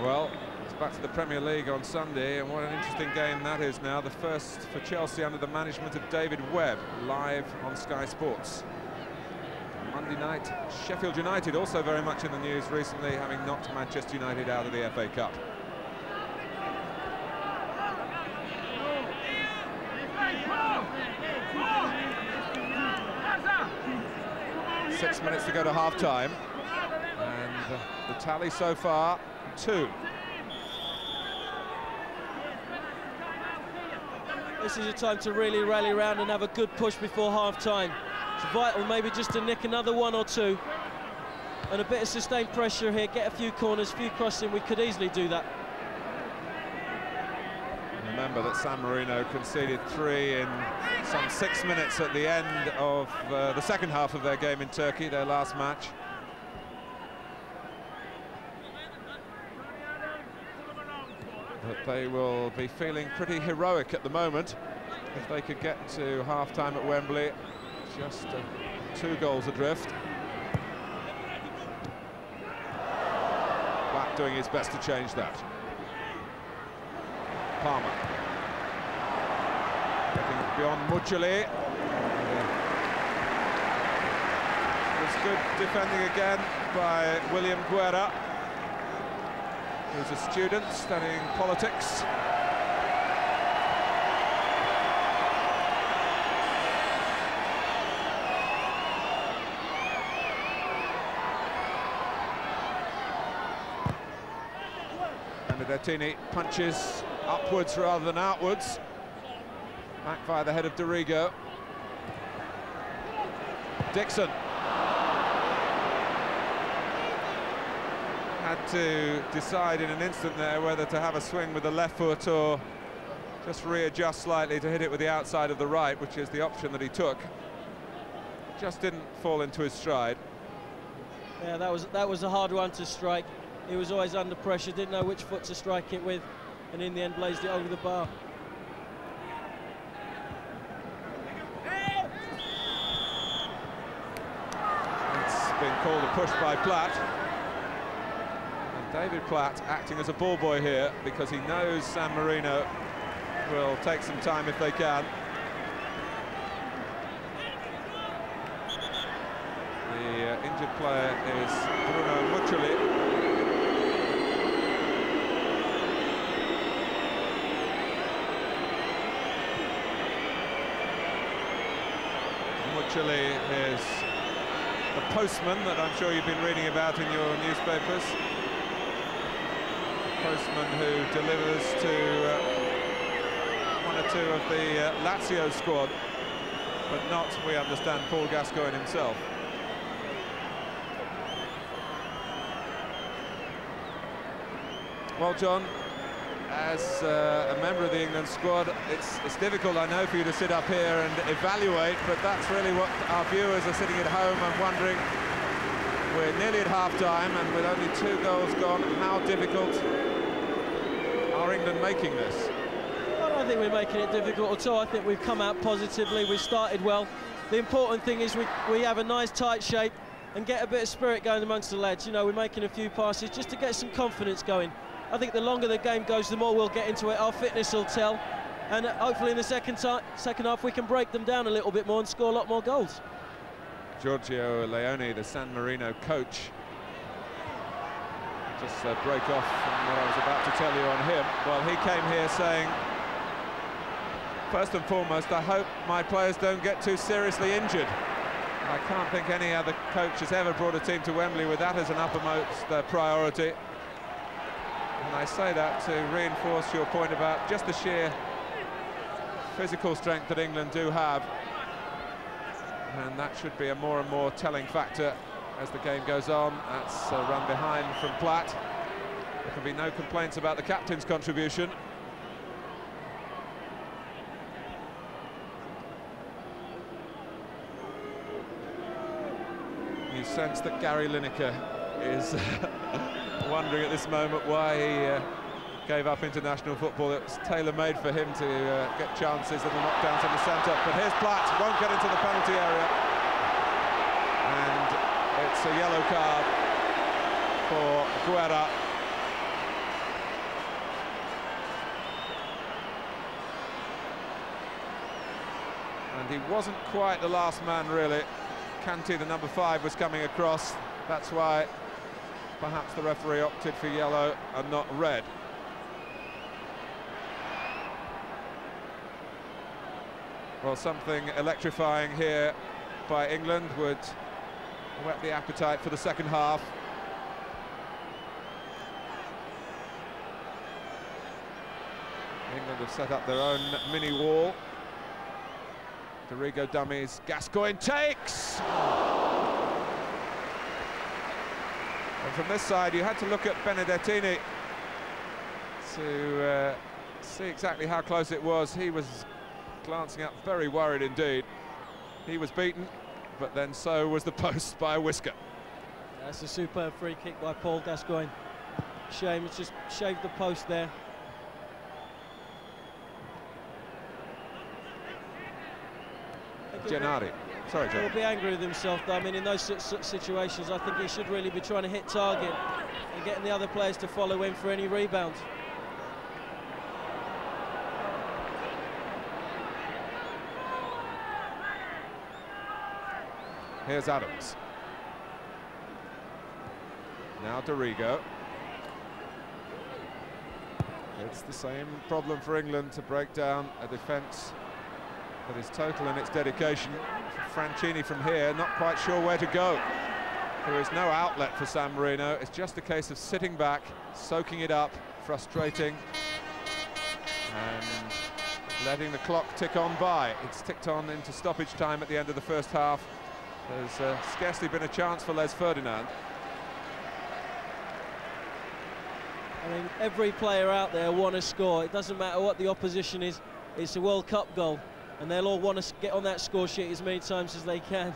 Well, it's back to the Premier League on Sunday, and what an interesting game that is now. The first for Chelsea under the management of David Webb, live on Sky Sports. Monday night, Sheffield United also very much in the news recently, having knocked Manchester United out of the FA Cup. 6 minutes to go to half-time. And the tally so far, 2. This is a time to really rally around and have a good push before half-time. It's vital maybe just to nick another 1 or 2. And a bit of sustained pressure here, get a few corners, few crossing, we could easily do that. Remember that San Marino conceded 3 in some 6 minutes at the end of the second half of their game in Turkey, their last match. But they will be feeling pretty heroic at the moment if they could get to half-time at Wembley, just 2 goals adrift. Platt doing his best to change that. Palmer. Looking beyond Muccioli. There's good defending again by William Guerra, who's a student studying politics. And Bettini punches upwards rather than outwards. Back via the head of Dorigo. Dixon. Had to decide in an instant there whether to have a swing with the left foot or just readjust slightly to hit it with the outside of the right, which is the option that he took. Just didn't fall into his stride. Yeah, that was a hard one to strike. He was always under pressure, didn't know which foot to strike it with, and in the end blazed it over the bar. It's been called a push by Platt. And David Platt acting as a ball boy here because he knows San Marino will take some time if they can. The injured player is Bruno Muccioli. Muccioli is the postman that I'm sure you've been reading about in your newspapers. The postman who delivers to 1 or 2 of the Lazio squad, but not, we understand, Paul Gascoigne himself. Well, John, as a member of the England squad, it's difficult, I know, for you to sit up here and evaluate, but that's really what our viewers are sitting at home and wondering. We're nearly at half-time, and with only 2 goals gone, how difficult are England making this? I don't think we're making it difficult at all. I think we've come out positively, we've started well. The important thing is we have a nice tight shape and get a bit of spirit going amongst the lads. You know, we're making a few passes just to get some confidence going. I think the longer the game goes, the more we'll get into it. Our fitness will tell, and hopefully in the second half we can break them down a little bit more and score a lot more goals. Giorgio Leone, the San Marino coach, just break off from what I was about to tell you on him. Well, he came here saying, first and foremost, I hope my players don't get too seriously injured. I can't think any other coach has ever brought a team to Wembley with that as an uppermost priority. And I say that to reinforce your point about just the sheer physical strength that England do have. And that should be a more and more telling factor as the game goes on. That's a run behind from Platt. There can be no complaints about the captain's contribution. You sense that Gary Lineker is wondering at this moment why he gave up international football. It was tailor-made for him to get chances, little knockdowns in the centre. But here's Platt, won't get into the penalty area. And it's a yellow card for Guerra. And he wasn't quite the last man, really. Kanté, the number 5, was coming across. That's why perhaps the referee opted for yellow and not red. Well, something electrifying here by England would whet the appetite for the second half. England have set up their own mini wall. Dorigo dummies, Gascoigne takes! And from this side, you had to look at Benedettini to see exactly how close it was. He was glancing up, very worried indeed. He was beaten, but then so was the post by a whisker. That's a superb free kick by Paul Gascoigne. Shame, it's just shaved the post there. Gennady. Sorry, John. He'll be angry with himself, though. I mean, in those situations, I think he should really be trying to hit target and getting the other players to follow in for any rebounds. Here's Adams. Now Dorigo. It's the same problem for England to break down a defence that is total in its dedication. Franchini from here, not quite sure where to go. There is no outlet for San Marino. It's just a case of sitting back, soaking it up, frustrating, and letting the clock tick on by. It's ticked on into stoppage time at the end of the first half. There's scarcely been a chance for Les Ferdinand. I mean, every player out there want to score. It doesn't matter what the opposition is. It's a World Cup goal, and they'll all want to get on that score sheet as many times as they can.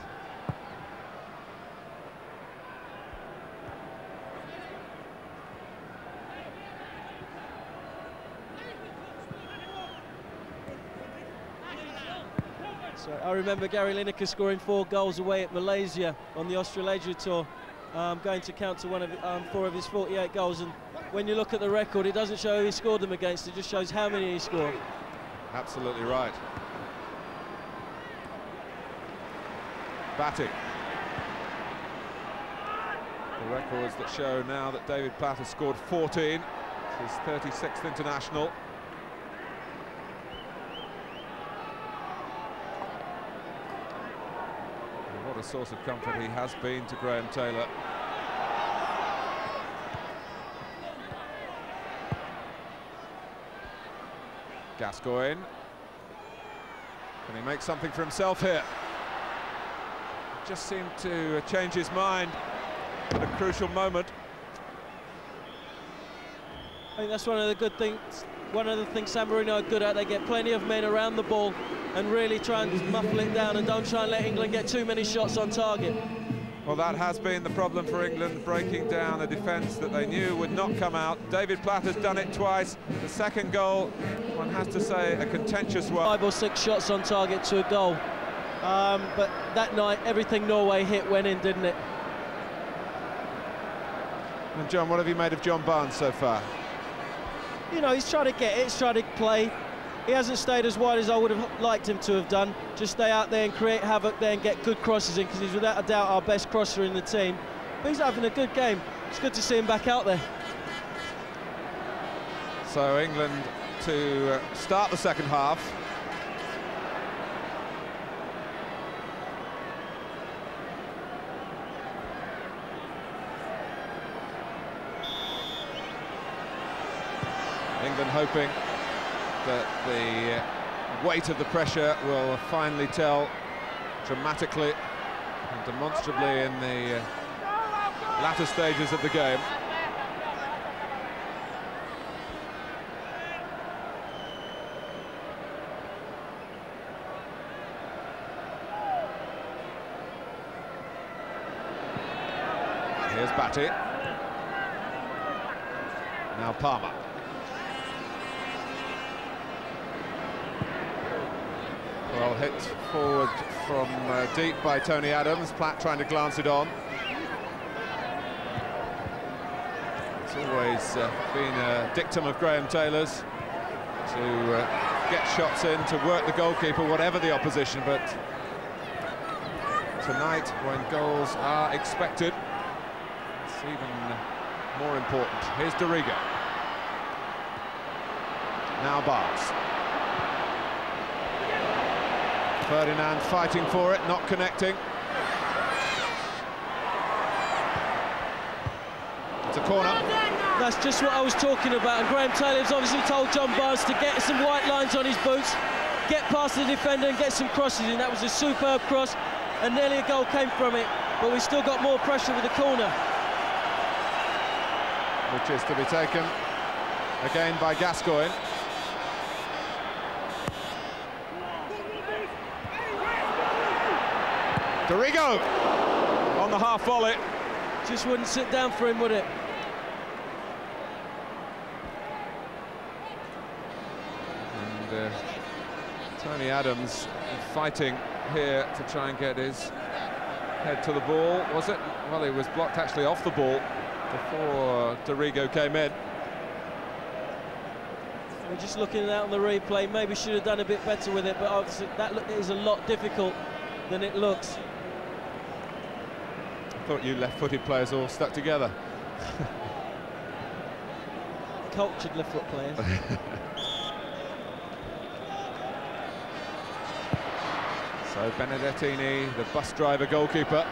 So I remember Gary Lineker scoring 4 goals away at Malaysia on the Australasia tour, going to count to 4 of his 48 goals. And when you look at the record, it doesn't show who he scored them against, it just shows how many he scored. Absolutely right. Batting. The records that show now that David Platt has scored 14. It's his 36th international. And what a source of comfort he has been to Graham Taylor. Gascoigne. Can he make something for himself here? Just seemed to change his mind at a crucial moment. I think that's one of the good things. One of the things San Marino are good at. They get plenty of men around the ball and really try and muffle it down and don't try and let England get too many shots on target. Well, that has been the problem for England, breaking down a defence that they knew would not come out. David Platt has done it twice. The second goal, one has to say, a contentious one. 5 or 6 shots on target to a goal. But that night, everything Norway hit went in, didn't it? And John, what have you made of John Barnes so far? You know, he's trying to get it, he's trying to play. He hasn't stayed as wide as I would have liked him to have done. Just stay out there and create havoc there and get good crosses in, because he's without a doubt our best crosser in the team. But he's having a good game. It's good to see him back out there. So England to start the second half. England hoping that the weight of the pressure will finally tell dramatically and demonstrably in the latter stages of the game. Here's Batty. Now Palmer. Well hit forward from deep by Tony Adams. Platt trying to glance it on. It's always been a dictum of Graham Taylor's to get shots in, to work the goalkeeper, whatever the opposition. But tonight, when goals are expected, it's even more important. Here's Dorigo. Now Barnes. Ferdinand fighting for it, not connecting. a corner. That's just what I was talking about, and Graham Taylor's obviously told John Barnes to get some white lines on his boots, get past the defender and get some crosses in. That was a superb cross, and nearly a goal came from it, but we've still got more pressure with the corner. Which is to be taken again by Gascoigne. Dorigo on the half volley. Just wouldn't sit down for him, would it? And Tony Adams fighting here to try and get his head to the ball, was it? Well, he was blocked actually off the ball before Dorigo came in. We're just looking at that on the replay. Maybe should have done a bit better with it, but obviously that is a lot difficult than it looks. I thought you left-footed players all stuck together. Cultured left-foot players. So Benedettini, the bus driver goalkeeper,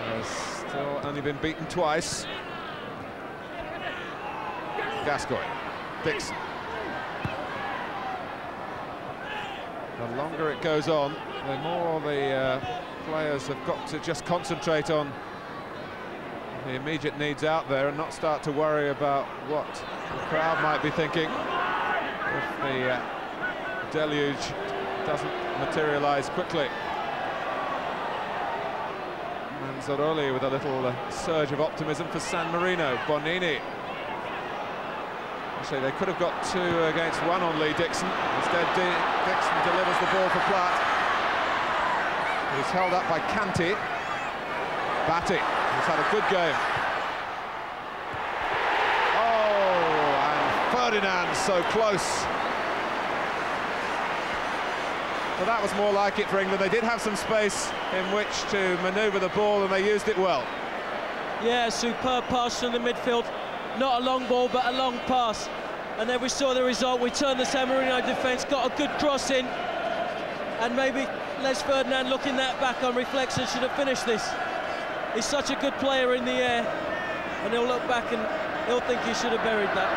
has still only been beaten twice. Gascoigne, Dixon. The longer it goes on, the more the players have got to just concentrate on the immediate needs out there and not start to worry about what the crowd might be thinking if the deluge doesn't materialise quickly. Manzaroli with a little surge of optimism for San Marino. Bonini. Actually, they could have got 2 against 1 on Lee Dixon. Instead, Dixon delivers the ball for Platt. He's held up by Kanté. Batty has had a good game. Oh, and Ferdinand so close. But that was more like it for England. They did have some space in which to manoeuvre the ball, and they used it well. Yeah, superb pass from the midfield. Not a long ball, but a long pass. And then we saw the result. We turned the San Marino defence, got a good cross in, and maybe Les Ferdinand, looking that back on reflection, should have finished this. He's such a good player in the air, and he'll look back and he'll think he should have buried that.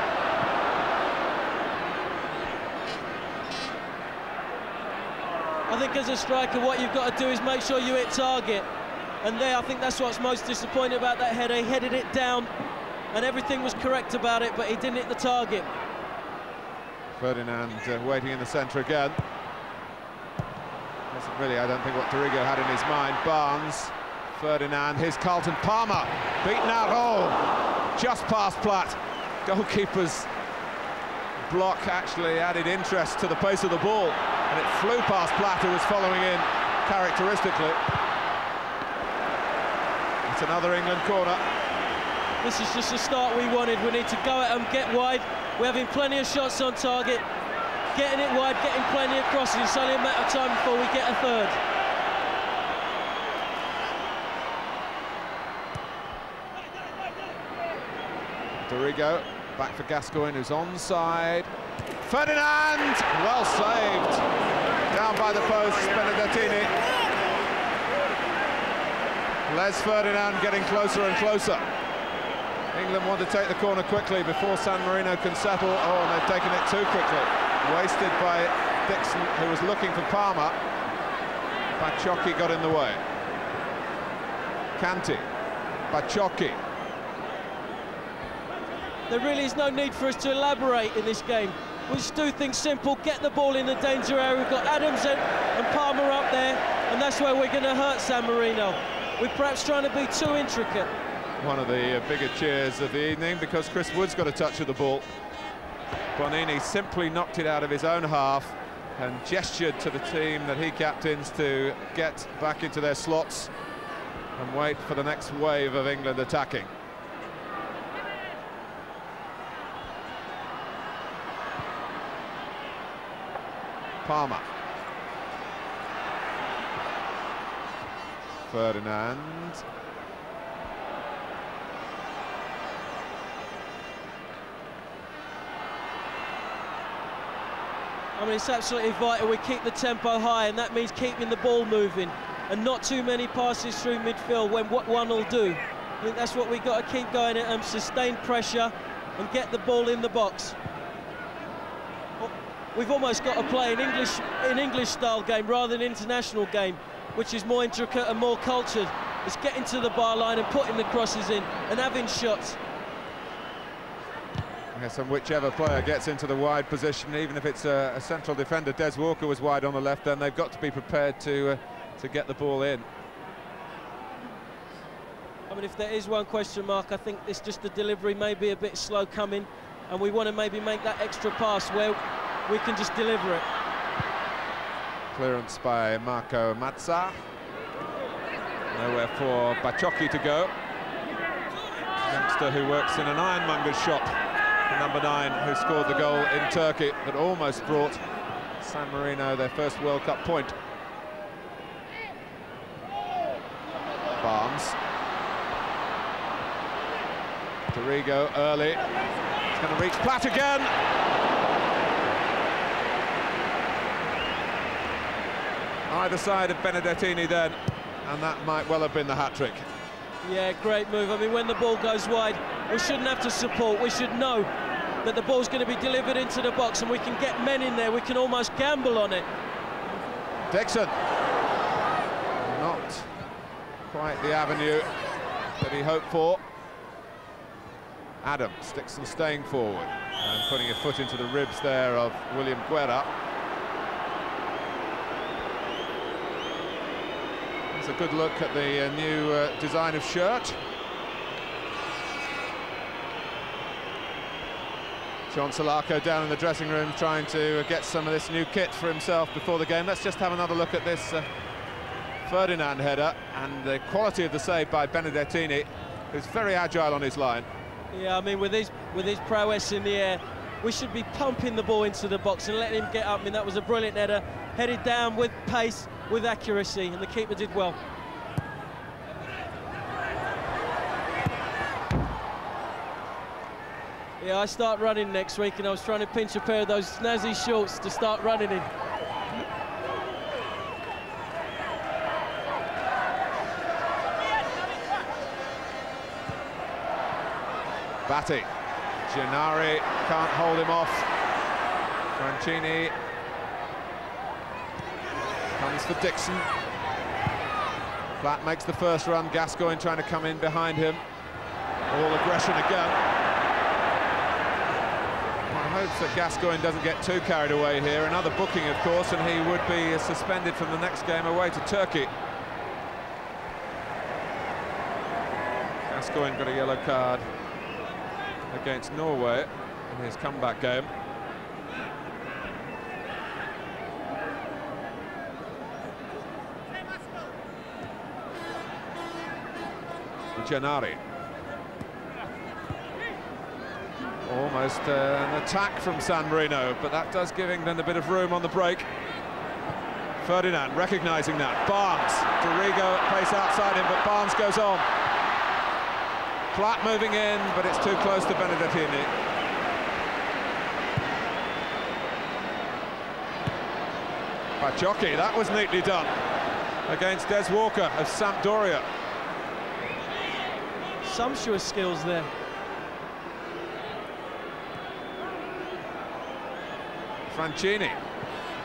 I think as a striker, what you've got to do is make sure you hit target. And there, I think that's what's most disappointing about that header. He headed it down, and everything was correct about it, but he didn't hit the target. Ferdinand waiting in the centre again. Wasn't really, I don't think, what Dorigo had in his mind. Barnes, Ferdinand, here's Carlton Palmer, beaten out, oh, just past Platt. Goalkeeper's block actually added interest to the pace of the ball, and it flew past Platt, who was following in characteristically. It's another England corner. This is just the start we wanted. We need to go at them, get wide. We're having plenty of shots on target. Getting it wide, getting plenty of crosses. It's only a matter of time before we get a third. Dorigo, back for Gascoigne, who's onside. Ferdinand, well saved. Down by the post, Benedettini. Les Ferdinand getting closer and closer. England want to take the corner quickly before San Marino can settle. Oh, and they've taken it too quickly. Wasted by Dixon, who was looking for Palmer. Baciocchi got in the way. Kanté, Baciocchi. There really is no need for us to elaborate in this game. We just do things simple, get the ball in the danger area. We've got Adams and Palmer up there, and that's where we're going to hurt San Marino. We're perhaps trying to be too intricate. One of the bigger cheers of the evening, because Chris Wood's got a touch of the ball. Bonini simply knocked it out of his own half and gestured to the team that he captains to get back into their slots and wait for the next wave of England attacking. Palmer. Ferdinand. I mean, it's absolutely vital we keep the tempo high, and that means keeping the ball moving and not too many passes through midfield when what one will do I think that's what we've got to keep going at, sustain pressure and get the ball in the box. We've almost got to play an English style game rather than international game, which is more intricate and more cultured. It's getting to the bar line and putting the crosses in and having shots. Yes, and whichever player gets into the wide position, even if it's a central defender, Des Walker was wide on the left, then they've got to be prepared to get the ball in. I mean, if there is one question mark, I think it's just the delivery may be a bit slow coming, and we want to maybe make that extra pass where we can just deliver it. Clearance by Marco Mazza. Nowhere for Baciocchi to go. Youngster who works in an ironmonger's shop. The number 9 who scored the goal in Turkey that almost brought San Marino their first World Cup point. Barnes. Dorigo early. It's going to reach Platt again. Either side of Benedettini then, and that might well have been the hat-trick. Yeah, great move. I mean, when the ball goes wide, we shouldn't have to support. We should know that the ball's going to be delivered into the box and we can get men in there. We can almost gamble on it. Dixon. Not quite the avenue that he hoped for. Adams, Dixon staying forward and putting a foot into the ribs there of William Guerra. It's a good look at the new design of shirt. John Salako down in the dressing room trying to get some of this new kit for himself before the game. Let's just have another look at this Ferdinand header and the quality of the save by Benedettini, who's very agile on his line. Yeah, I mean, with his prowess in the air, we should be pumping the ball into the box and letting him get up. I mean, that was a brilliant header, headed down with pace, with accuracy, and the keeper did well. Yeah, I start running next week, and I was trying to pinch a pair of those snazzy shorts to start running in. Batty. Gennari can't hold him off. Franchini comes for Dixon. Platt makes the first run. Gascoigne trying to come in behind him. All aggression again. I hope that Gascoigne doesn't get too carried away here. Another booking, of course, and he would be suspended from the next game away to Turkey. Gascoigne got a yellow card against Norway in his comeback game. Gennari. Almost an attack from San Marino, but that does give England a bit of room on the break. Ferdinand recognising that. Barnes, Dorigo at pace outside him, but Barnes goes on. Platt moving in, but it's too close to Benedettini. Baciocchi, that was neatly done against Des Walker of Sampdoria. Sumptuous skills there. Franchini,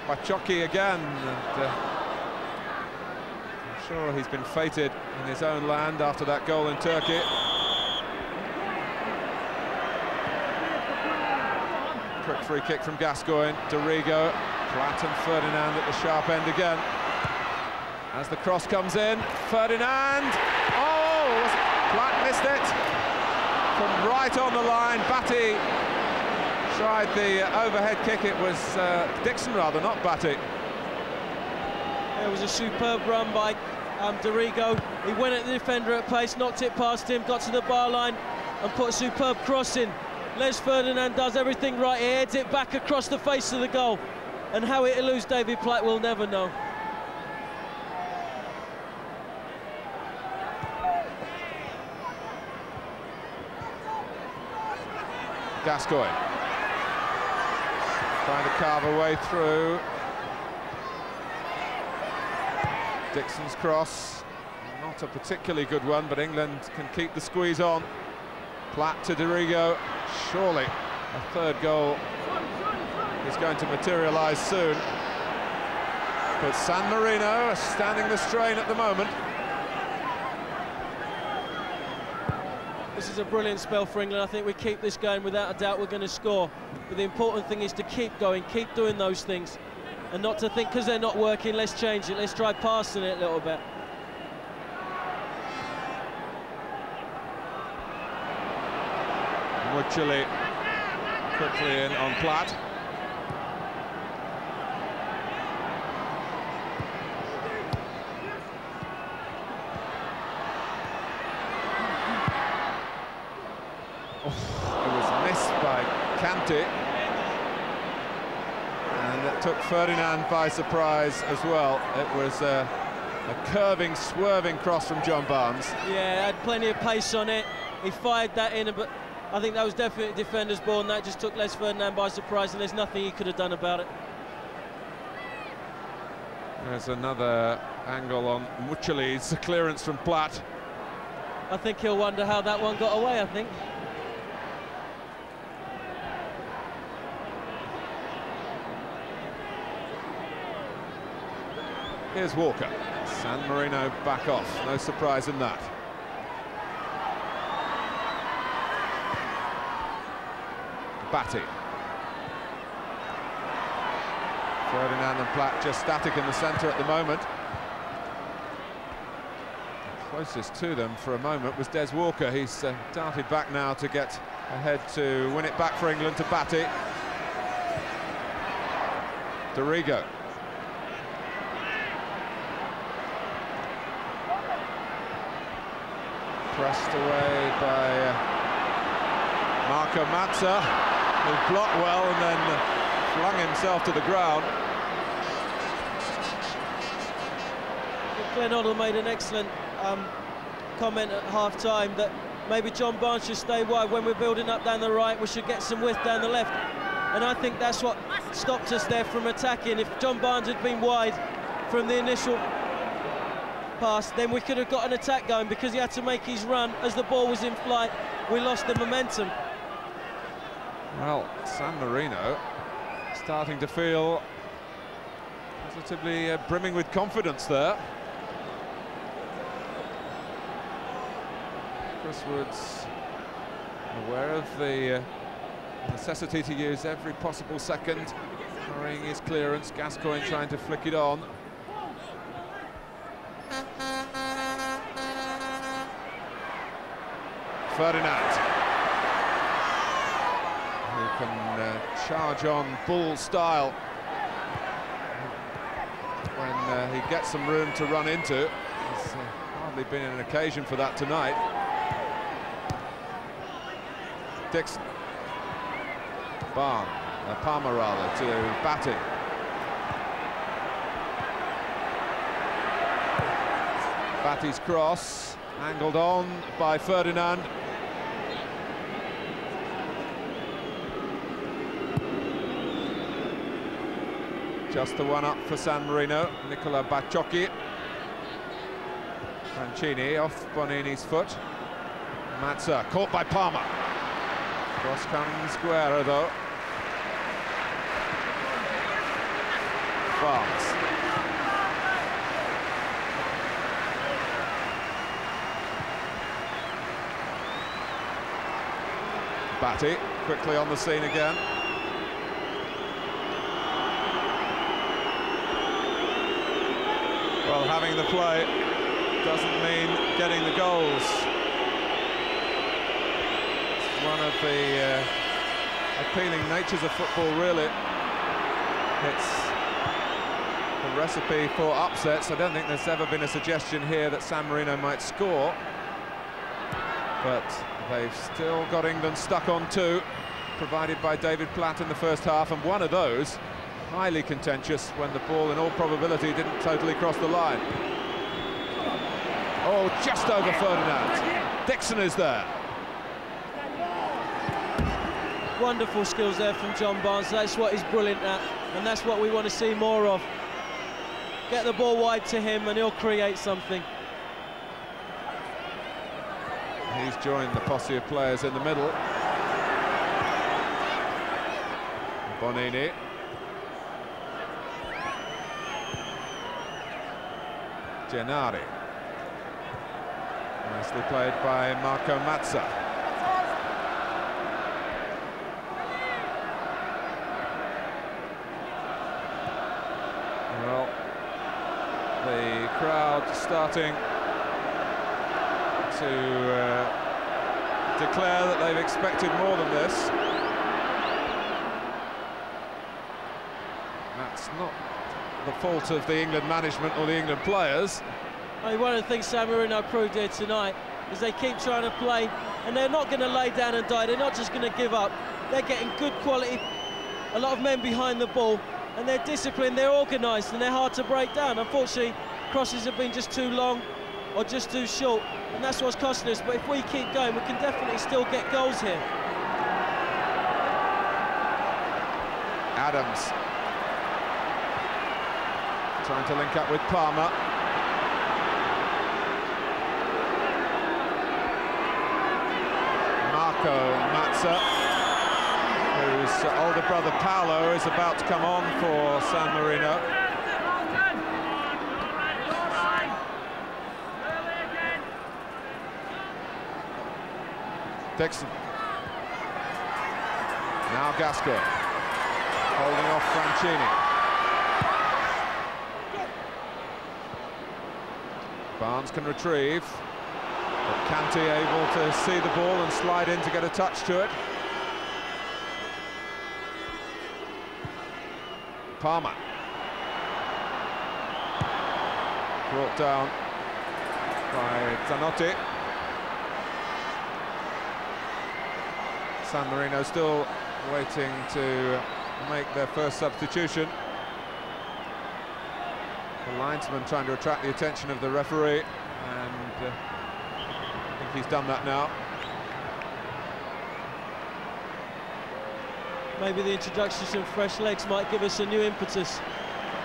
Baciocchi again, and I'm sure he's been fated in his own land after that goal in Turkey. Quick free kick from Gascoigne, Dorigo, Platt and Ferdinand at the sharp end again. As the cross comes in, Ferdinand, oh, Platt missed it from right on the line. Batty tried the overhead kick. It was Dixon rather, not Batty. It was a superb run by Dorigo. He went at the defender at pace, knocked it past him, got to the bar line and put a superb cross in. Les Ferdinand does everything right. He heads it back across the face of the goal, and how it eludes David Platt we'll never know. Gascoigne trying to carve a way through. Dixon's cross, Not a particularly good one, but England can keep the squeeze on. Platt to Dorigo. Surely a third goal is going to materialise soon. But San Marino are standing the strain at the moment. This is a brilliant spell for England. I think we keep this going, without a doubt we're going to score. But the important thing is to keep going, keep doing those things, and not to think because they're not working, let's change it, let's try passing it a little bit. Muchili quickly in on Platt. It was missed by Kante, and it took Ferdinand by surprise as well. It was a curving, swerving cross from John Barnes. Yeah, had plenty of pace on it. He fired that in, but I think that was definitely a defender's ball, and that just took Les Ferdinand by surprise, and there's nothing he could have done about it. There's another angle on Muchili's clearance from Platt. I think he'll wonder how that one got away, I think. Here's Walker. San Marino back off. No surprise in that. Batty. Ferdinand and Platt just static in the centre at the moment. Closest to them for a moment was Des Walker. He's darted back now to get ahead to win it back for England to Batty. Dorigo. Pressed away by Marco Mazza, who blocked well and then flung himself to the ground. Glenn Hoddle made an excellent comment at half-time that maybe John Barnes should stay wide. When we're building up down the right, we should get some width down the left. And I think that's what stopped us there from attacking. If John Barnes had been wide from the initial pass, then we could have got an attack going, because he had to make his run as the ball was in flight. We lost the momentum. Well, San Marino starting to feel positively brimming with confidence there. Chris Wood's aware of the necessity to use every possible second, hurrying his clearance. Gascoigne trying to flick it on. Ferdinand, who can charge on bull style when he gets some room to run into. There's hardly been an occasion for that tonight. Dixon. Palmer rather, to Batty. Batty's cross, angled on by Ferdinand. Just the one up for San Marino. Nicola Bacciocchi. Mancini off Bonini's foot. Mazza caught by Palmer. Cross comes Guerra though. Barnes. Batty quickly on the scene again. Well, having the play doesn't mean getting the goals. It's one of the appealing natures of football, really. It's the recipe for upsets. I don't think there's ever been a suggestion here that San Marino might score, but they've still got England stuck on two, provided by David Platt in the first half, and one of those highly contentious when the ball in all probability didn't totally cross the line. Oh, just over Ferdinand. Dixon is there. Wonderful skills there from John Barnes. That's what he's brilliant at, and that's what we want to see more of. Get the ball wide to him and he'll create something. He's joined the posse of players in the middle. Bonini. Gennari. Nicely played by Marco Mazza. Well, the crowd starting to declare that they've expected more than this. That's not the fault of the England management or the England players. I mean, one of the things San Marino proved here tonight is they keep trying to play, and they're not going to lay down and die. They're not just going to give up. They're getting good quality, a lot of men behind the ball, and they're disciplined, they're organised, and they're hard to break down. Unfortunately, crosses have been just too long or just too short, and that's what's costing us. But if we keep going, we can definitely still get goals here. Adams trying to link up with Palmer. Marco Mazza, whose older brother Paolo is about to come on for San Marino. Dixon. Now Gascoigne, holding off Franchini. Barnes can retrieve, but Kanté able to see the ball and slide in to get a touch to it. Palmer. Brought down by Zanotti. San Marino still waiting to make their first substitution. The linesman trying to attract the attention of the referee, and I think he's done that now. Maybe the introduction of some fresh legs might give us a new impetus.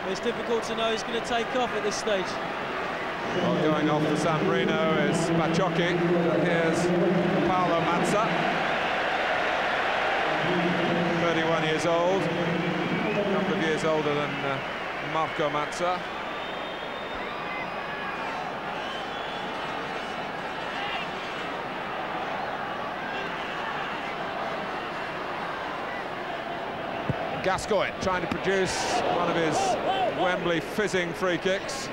But it's difficult to know who's going to take off at this stage. Well, going off for San Marino is Bacciocchi. Here's Paolo Mazza, 31 years old, a couple of years older than Marco Mazza. Gascoigne trying to produce one of his Wembley fizzing free kicks.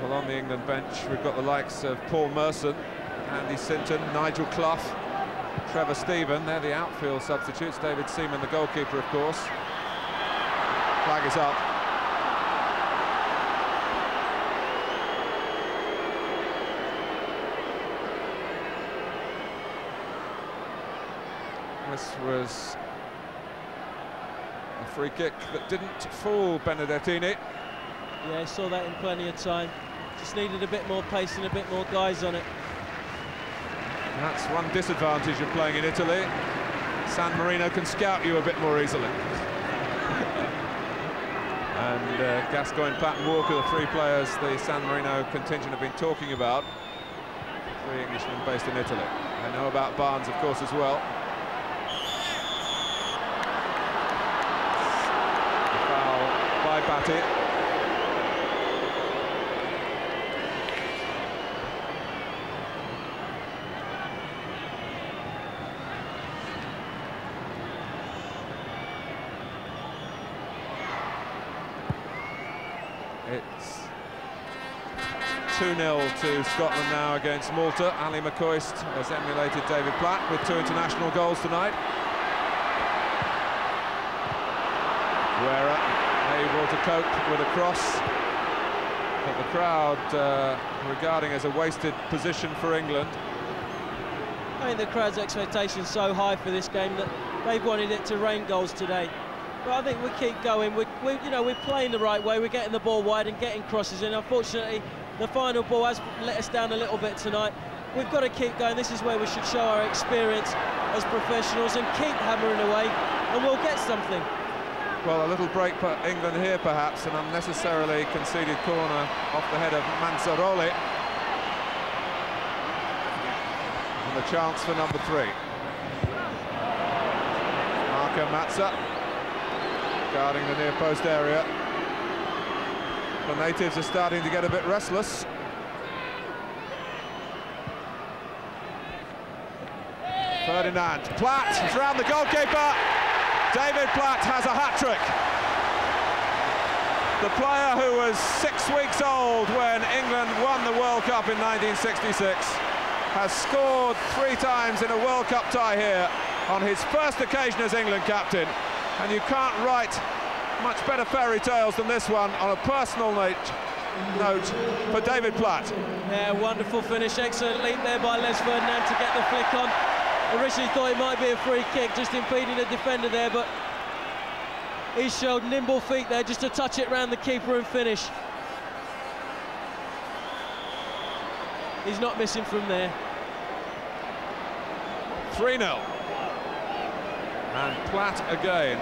Well, on the England bench, we've got the likes of Paul Merson, Andy Sinton, Nigel Clough, Trevor Stephen. They're the outfield substitutes. David Seaman, the goalkeeper, of course. Flag is up. This was a free kick that didn't fool Benedettini. Yeah, I saw that in plenty of time. Just needed a bit more pace and a bit more guys on it. That's one disadvantage of playing in Italy. San Marino can scout you a bit more easily. And Gascoigne, Platt and Walker, the three players the San Marino contingent have been talking about. Three Englishmen based in Italy. I know about Barnes, of course, as well. By Batty. It's 2-0 to Scotland now against Malta. Ali McCoist has emulated David Platt with 2 international goals tonight. Guerra able to cope with a cross, but the crowd regarding as a wasted position for England. I think the crowd's expectations so high for this game that they've wanted it to rain goals today. But I think we keep going. We're playing the right way. We're getting the ball wide and getting crosses in. Unfortunately, the final ball has let us down a little bit tonight. We've got to keep going. This is where we should show our experience as professionals and keep hammering away, and we'll get something. Well, a little break for England here, perhaps, an unnecessarily conceded corner off the head of Manzaroli. And the chance for number 3. Marco Mazza guarding the near post area. The natives are starting to get a bit restless. Ferdinand, Platt is round the goalkeeper. David Platt has a hat-trick. The player who was 6 weeks old when England won the World Cup in 1966 has scored 3 times in a World Cup tie here on his first occasion as England captain. And you can't write much better fairy tales than this one on a personal note for David Platt. Yeah, wonderful finish, excellent leap there by Les Ferdinand to get the flick on. Originally thought it might be a free kick, just impeding the defender there, but he showed nimble feet there just to touch it round the keeper and finish. He's not missing from there. 3-0. And Platt again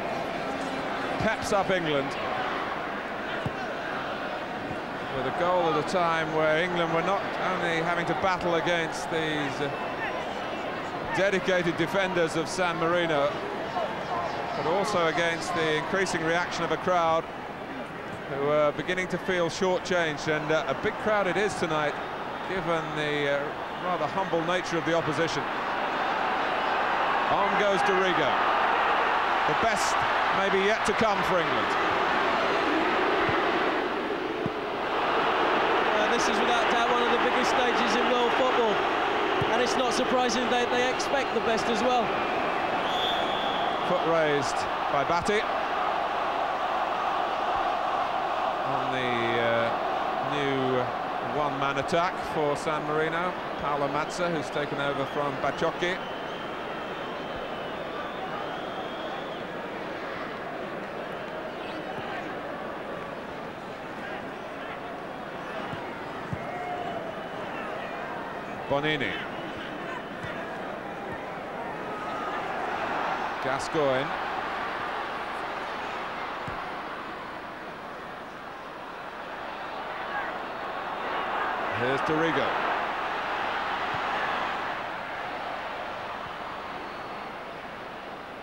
peps up England with a goal at a time where England were not only having to battle against these dedicated defenders of San Marino, but also against the increasing reaction of a crowd who are beginning to feel shortchanged, and a big crowd it is tonight, given the rather humble nature of the opposition. On goes Dorigo. The best maybe yet to come for England. This is without doubt one of the biggest stages in world football. And it's not surprising they expect the best as well. Foot raised by Batty. On the new one-man attack for San Marino. Paolo Mazza, who's taken over from Bacciocchi. Bonini. Gascoigne. Here's Dorigo.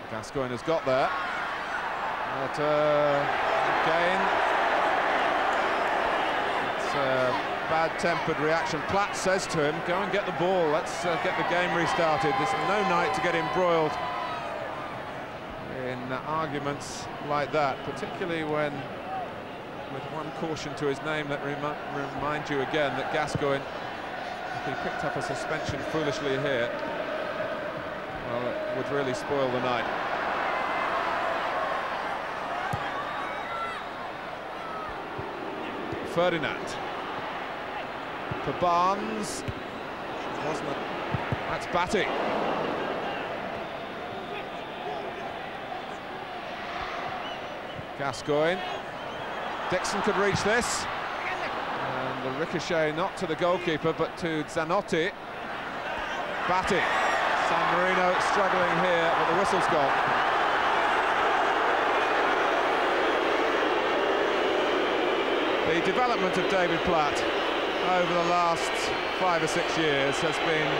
Gascoigne has got there. But again, it's a bad-tempered reaction. Platt says to him, go and get the ball, let's get the game restarted. There's no night to get embroiled in arguments like that, particularly when, with one caution to his name, let me remind you again that Gascoigne, if he picked up a suspension foolishly here, well, it would really spoil the night. Ferdinand. For Barnes, wasn't it? That's Batty. Gascoigne. Dixon could reach this. And the ricochet not to the goalkeeper, but to Zanotti. Batty. San Marino struggling here, but the whistle's gone. The development of David Platt over the last 5 or 6 years has been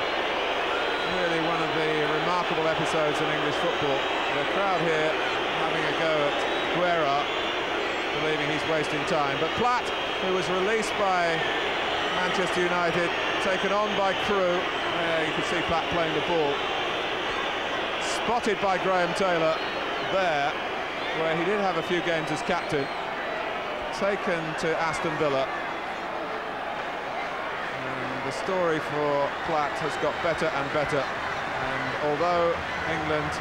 really one of the remarkable episodes in English football. The crowd here having a go at Guerra, believing he's wasting time. But Platt, who was released by Manchester United, taken on by Crewe. You can see Platt playing the ball. Spotted by Graham Taylor there, where he did have a few games as captain. Taken to Aston Villa. The story for Platt has got better and better, and although England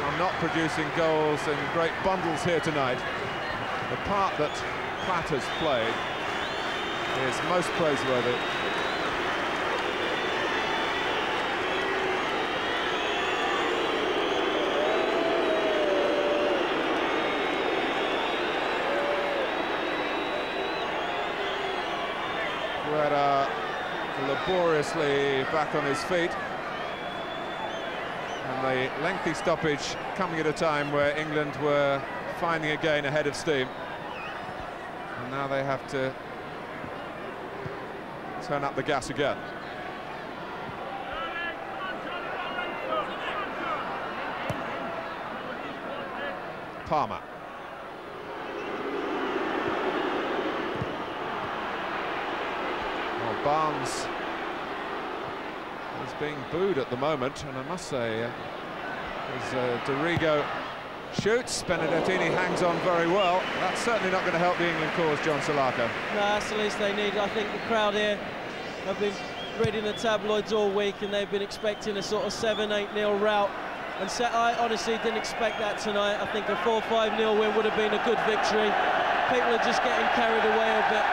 are not producing goals in great bundles here tonight, the part that Platt has played is most praiseworthy. Guerra laboriously back on his feet, and the lengthy stoppage coming at a time where England were finding again a head of steam. And now they have to turn up the gas again. Palmer. Well, Barnes is being booed at the moment, and I must say, as Dorigo shoots, Benedettini hangs on very well. That's certainly not going to help the England cause, John Salako. No, that's the least they need. I think the crowd here have been reading the tabloids all week, and they've been expecting a sort of 7-8-0 rout. And I honestly didn't expect that tonight. I think a 4-5-0 win would have been a good victory. People are just getting carried away a bit.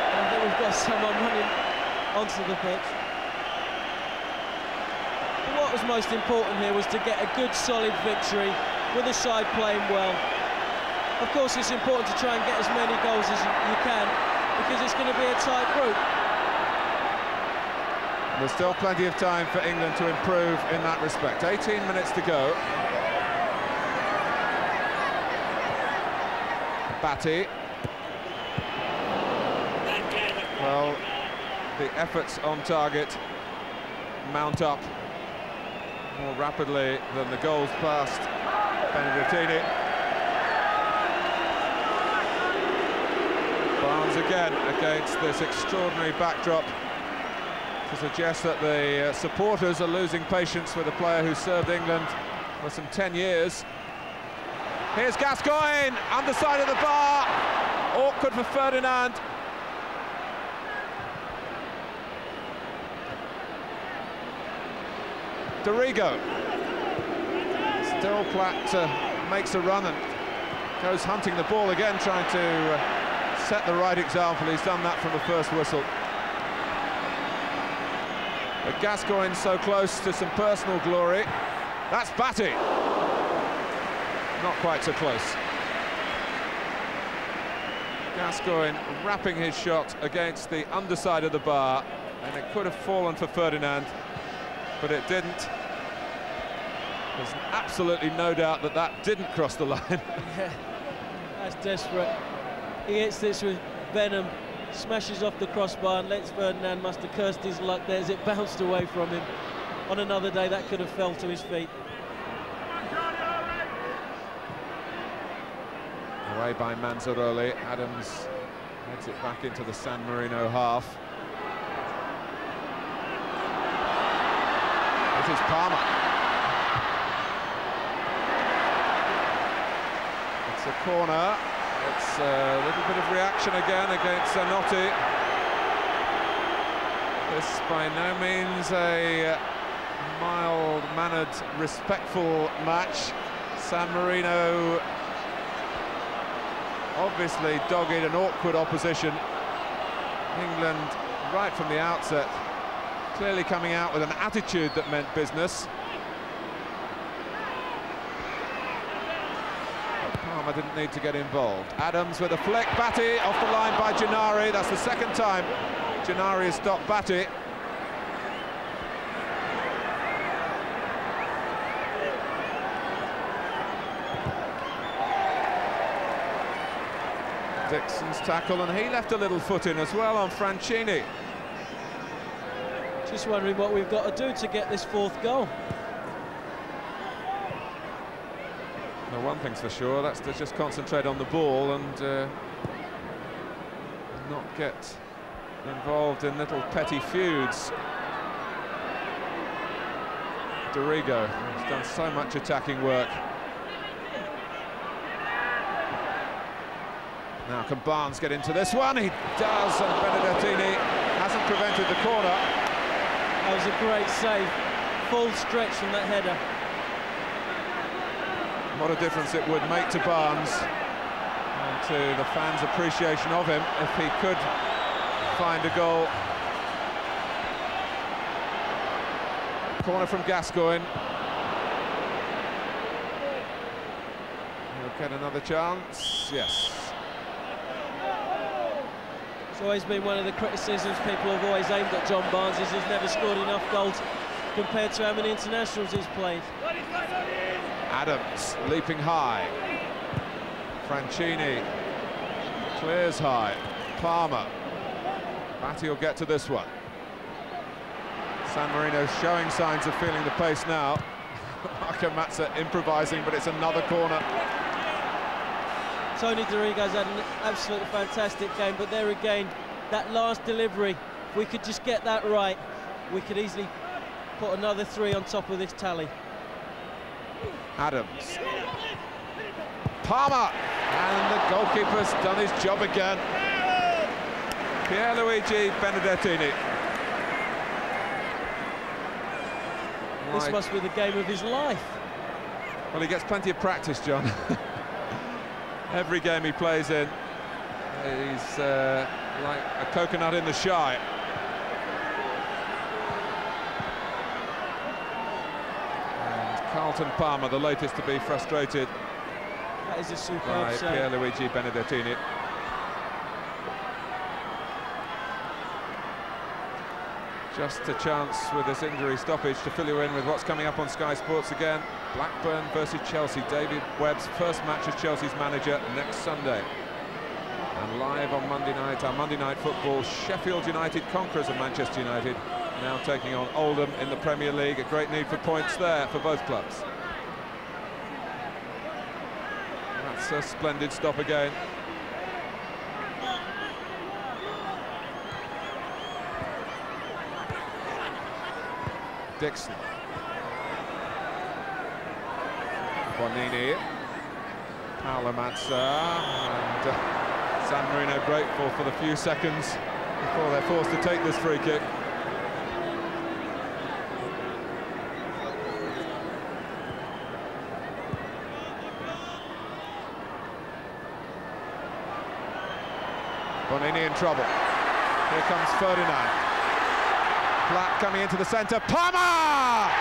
And I think we've got someone running onto the pitch. But what was most important here was to get a good, solid victory with the side playing well. Of course, it's important to try and get as many goals as you can, because it's going to be a tight group. There's still plenty of time for England to improve in that respect. 18 minutes to go. Batty. Well, the efforts on target mount up more rapidly than the goals past Benedettini. Barnes again against this extraordinary backdrop, to suggest that the supporters are losing patience with a player who served England for some 10 years. Here's Gascoigne, underside of the bar, awkward for Ferdinand. Dorigo. Still Platt makes a run and goes hunting the ball again, trying to set the right example. He's done that from the first whistle. But Gascoigne so close to some personal glory. That's Batty. Not quite so close. Gascoigne wrapping his shot against the underside of the bar, and it could have fallen for Ferdinand, but it didn't. There's absolutely no doubt that that didn't cross the line. Yeah, that's desperate. He hits this with venom. Smashes off the crossbar, and lets Ferdinand must have cursed his luck there as it bounced away from him. On another day, that could have fell to his feet. Away by Manzaroli. Adams heads it back into the San Marino half. This is Palmer. It's a corner. It's a little bit of reaction again against Zanotti. This by no means a mild-mannered, respectful match. San Marino obviously dogged and awkward opposition. England, right from the outset, clearly coming out with an attitude that meant business. Palmer didn't need to get involved. Adams with a flick, Batty off the line by Gennari. That's the second time Gennari has stopped Batty. Dixon's tackle, and he left a little foot in as well on Franchini. Just wondering what we've got to do to get this fourth goal. Well, one thing's for sure, that's to just concentrate on the ball and not get involved in little petty feuds. Dorigo has done so much attacking work. Now can Barnes get into this one? He does, and Benedettini hasn't prevented the corner. That was a great save. Full stretch from that header. What a difference it would make to Barnes and to the fans' appreciation of him if he could find a goal. Corner from Gascoigne. He'll get another chance. Yes. It's always been one of the criticisms people have always aimed at John Barnes, is he's never scored enough goals compared to how many internationals he's played. Adams leaping high. Francini clears high. Palmer. Batty will get to this one. San Marino showing signs of feeling the pace now. Marco Mazza improvising, but it's another corner. Tony Dorigo's had an absolutely fantastic game, but there again, that last delivery, if we could just get that right, we could easily put another 3 on top of this tally. Adams. Palmer! And the goalkeeper's done his job again. Pierluigi Benedettini. This must be the game of his life. Well, he gets plenty of practice, John. Every game he plays in, he's like a coconut in the shy. And Carlton Palmer, the latest to be frustrated That is a superb by save. Pierluigi Benedettini. Just a chance with this injury stoppage to fill you in with what's coming up on Sky Sports again. Blackburn versus Chelsea. David Webb's first match as Chelsea's manager next Sunday. And live on Monday night, our Monday Night Football, Sheffield United conquerors of Manchester United, now taking on Oldham in the Premier League. A great need for points there for both clubs. That's a splendid stop again. Dixon. Bonini. Paolo Mazza. And San Marino grateful for the few seconds before they're forced to take this free kick. Bonini in trouble. Here comes Ferdinand. Platt coming into the centre. Palmer!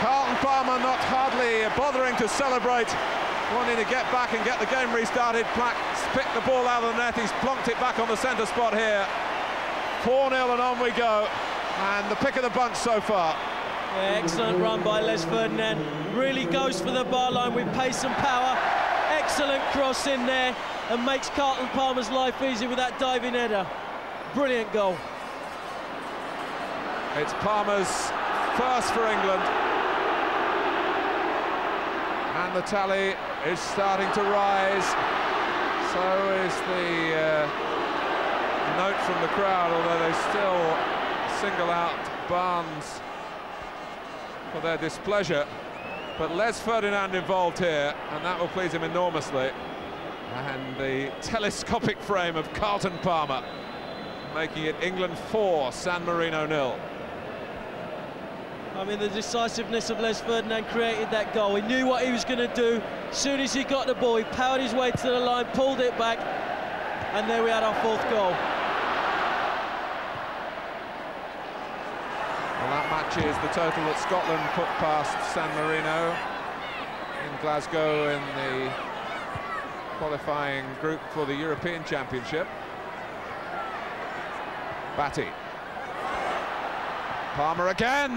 Carlton Palmer not hardly bothering to celebrate, wanting to get back and get the game restarted. Platt picked the ball out of the net. He's plonked it back on the centre spot here. 4-0 and on we go. And the pick of the bunch so far. Yeah, excellent run by Les Ferdinand. Really goes for the bar line with pace and power. Excellent cross in there and makes Carlton Palmer's life easy with that diving header. Brilliant goal. It's Palmer's first for England. And the tally is starting to rise. So is the note from the crowd, although they still single out Barnes for their displeasure. But Les Ferdinand involved here, and that will please him enormously. And the telescopic frame of Carlton Palmer, making it England 4, San Marino 0. I mean, the decisiveness of Les Ferdinand created that goal. He knew what he was going to do. As soon as he got the ball, he powered his way to the line, pulled it back, and there we had our 4th goal. Well, that matches the total that Scotland put past San Marino in Glasgow in the qualifying group for the European Championship. Batty. Palmer again!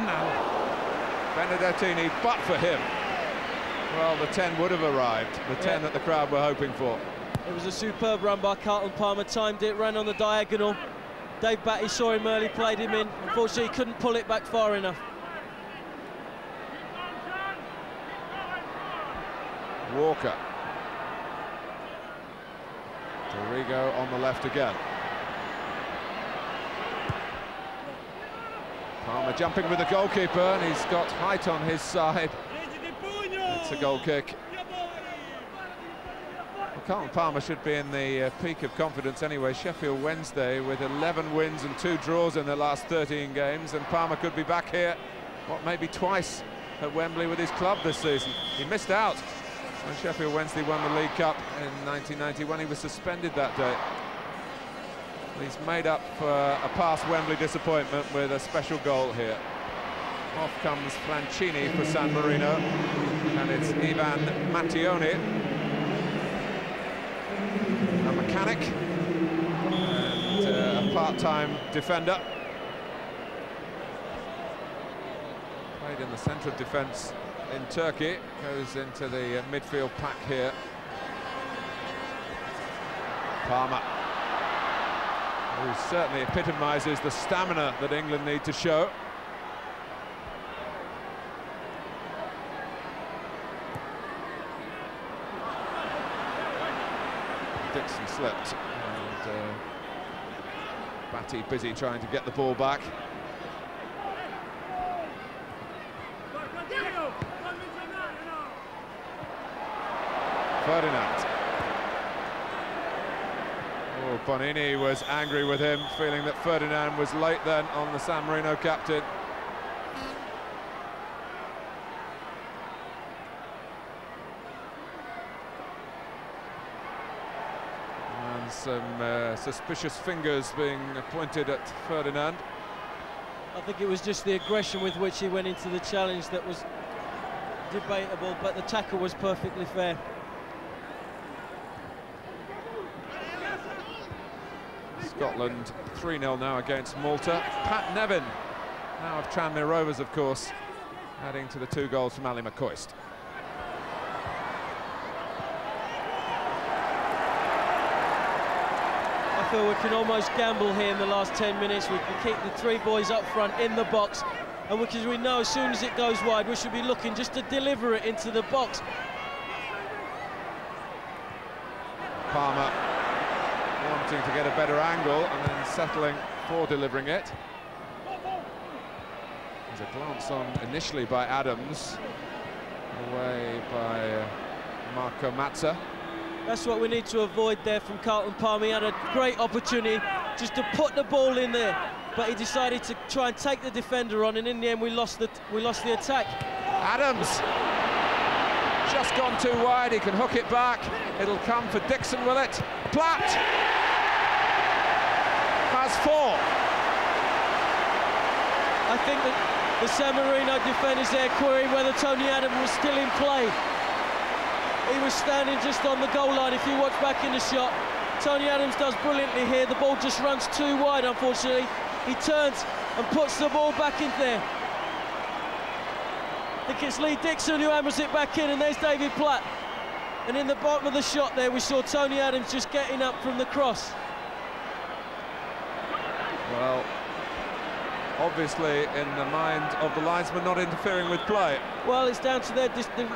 Benedettini, but for him, well, the 10 would have arrived, the 10 that the crowd were hoping for. It was a superb run by Carlton Palmer, timed it, ran on the diagonal. Dave Batty saw him early, played him in. Unfortunately, he couldn't pull it back far enough. Walker. Dorigo on the left again. Palmer jumping with the goalkeeper, and he's got height on his side. It's a goal kick. Well, Carlton Palmer should be in the peak of confidence anyway. Sheffield Wednesday with 11 wins and 2 draws in their last 13 games, and Palmer could be back here, what, maybe twice at Wembley with his club this season. He missed out when Sheffield Wednesday won the League Cup in 1991. He was suspended that day. He's made up for a past Wembley disappointment with a special goal here. Off comes Francini for San Marino, and it's Ivan Mattioni, a mechanic and a part-time defender. played in the centre of defence in Turkey, goes into the midfield pack here. Palmer, who certainly epitomises the stamina that England need to show. Dixon slipped, and Batty busy trying to get the ball back. Ferdinand. Oh, Bonini was angry with him, feeling that Ferdinand was late then on the San Marino captain. And some suspicious fingers being pointed at Ferdinand. I think it was just the aggression with which he went into the challenge that was debatable, but the tackle was perfectly fair. Scotland 3-0 now against Malta. Pat Nevin, now of Tranmere Rovers, of course, adding to the 2 goals from Ali McCoist. I feel we can almost gamble here in the last 10 minutes. We can keep the 3 boys up front in the box, and because we know as soon as it goes wide, we should be looking just to deliver it into the box. Palmer wanting to get a better angle and then settling for delivering it. There's a glance on initially by Adams, away by Marco Mazza. That's what we need to avoid there from Carlton Palmer. He had a great opportunity just to put the ball in there, but he decided to try and take the defender on, and in the end we lost the attack. Adams just gone too wide. He can hook it back. It'll come for Dixon, will it? Platt has 4. I think that the San Marino defenders there querying whether Tony Adams was still in play. He was standing just on the goal line. If you watch back in the shot, Tony Adams does brilliantly here. The ball just runs too wide, unfortunately. He turns and puts the ball back in there. I think it's Lee Dixon who hammers it back in, and there's David Platt. And in the bottom of the shot there, we saw Tony Adams just getting up from the cross. Well, obviously in the mind of the linesman not interfering with play. Well, it's down to the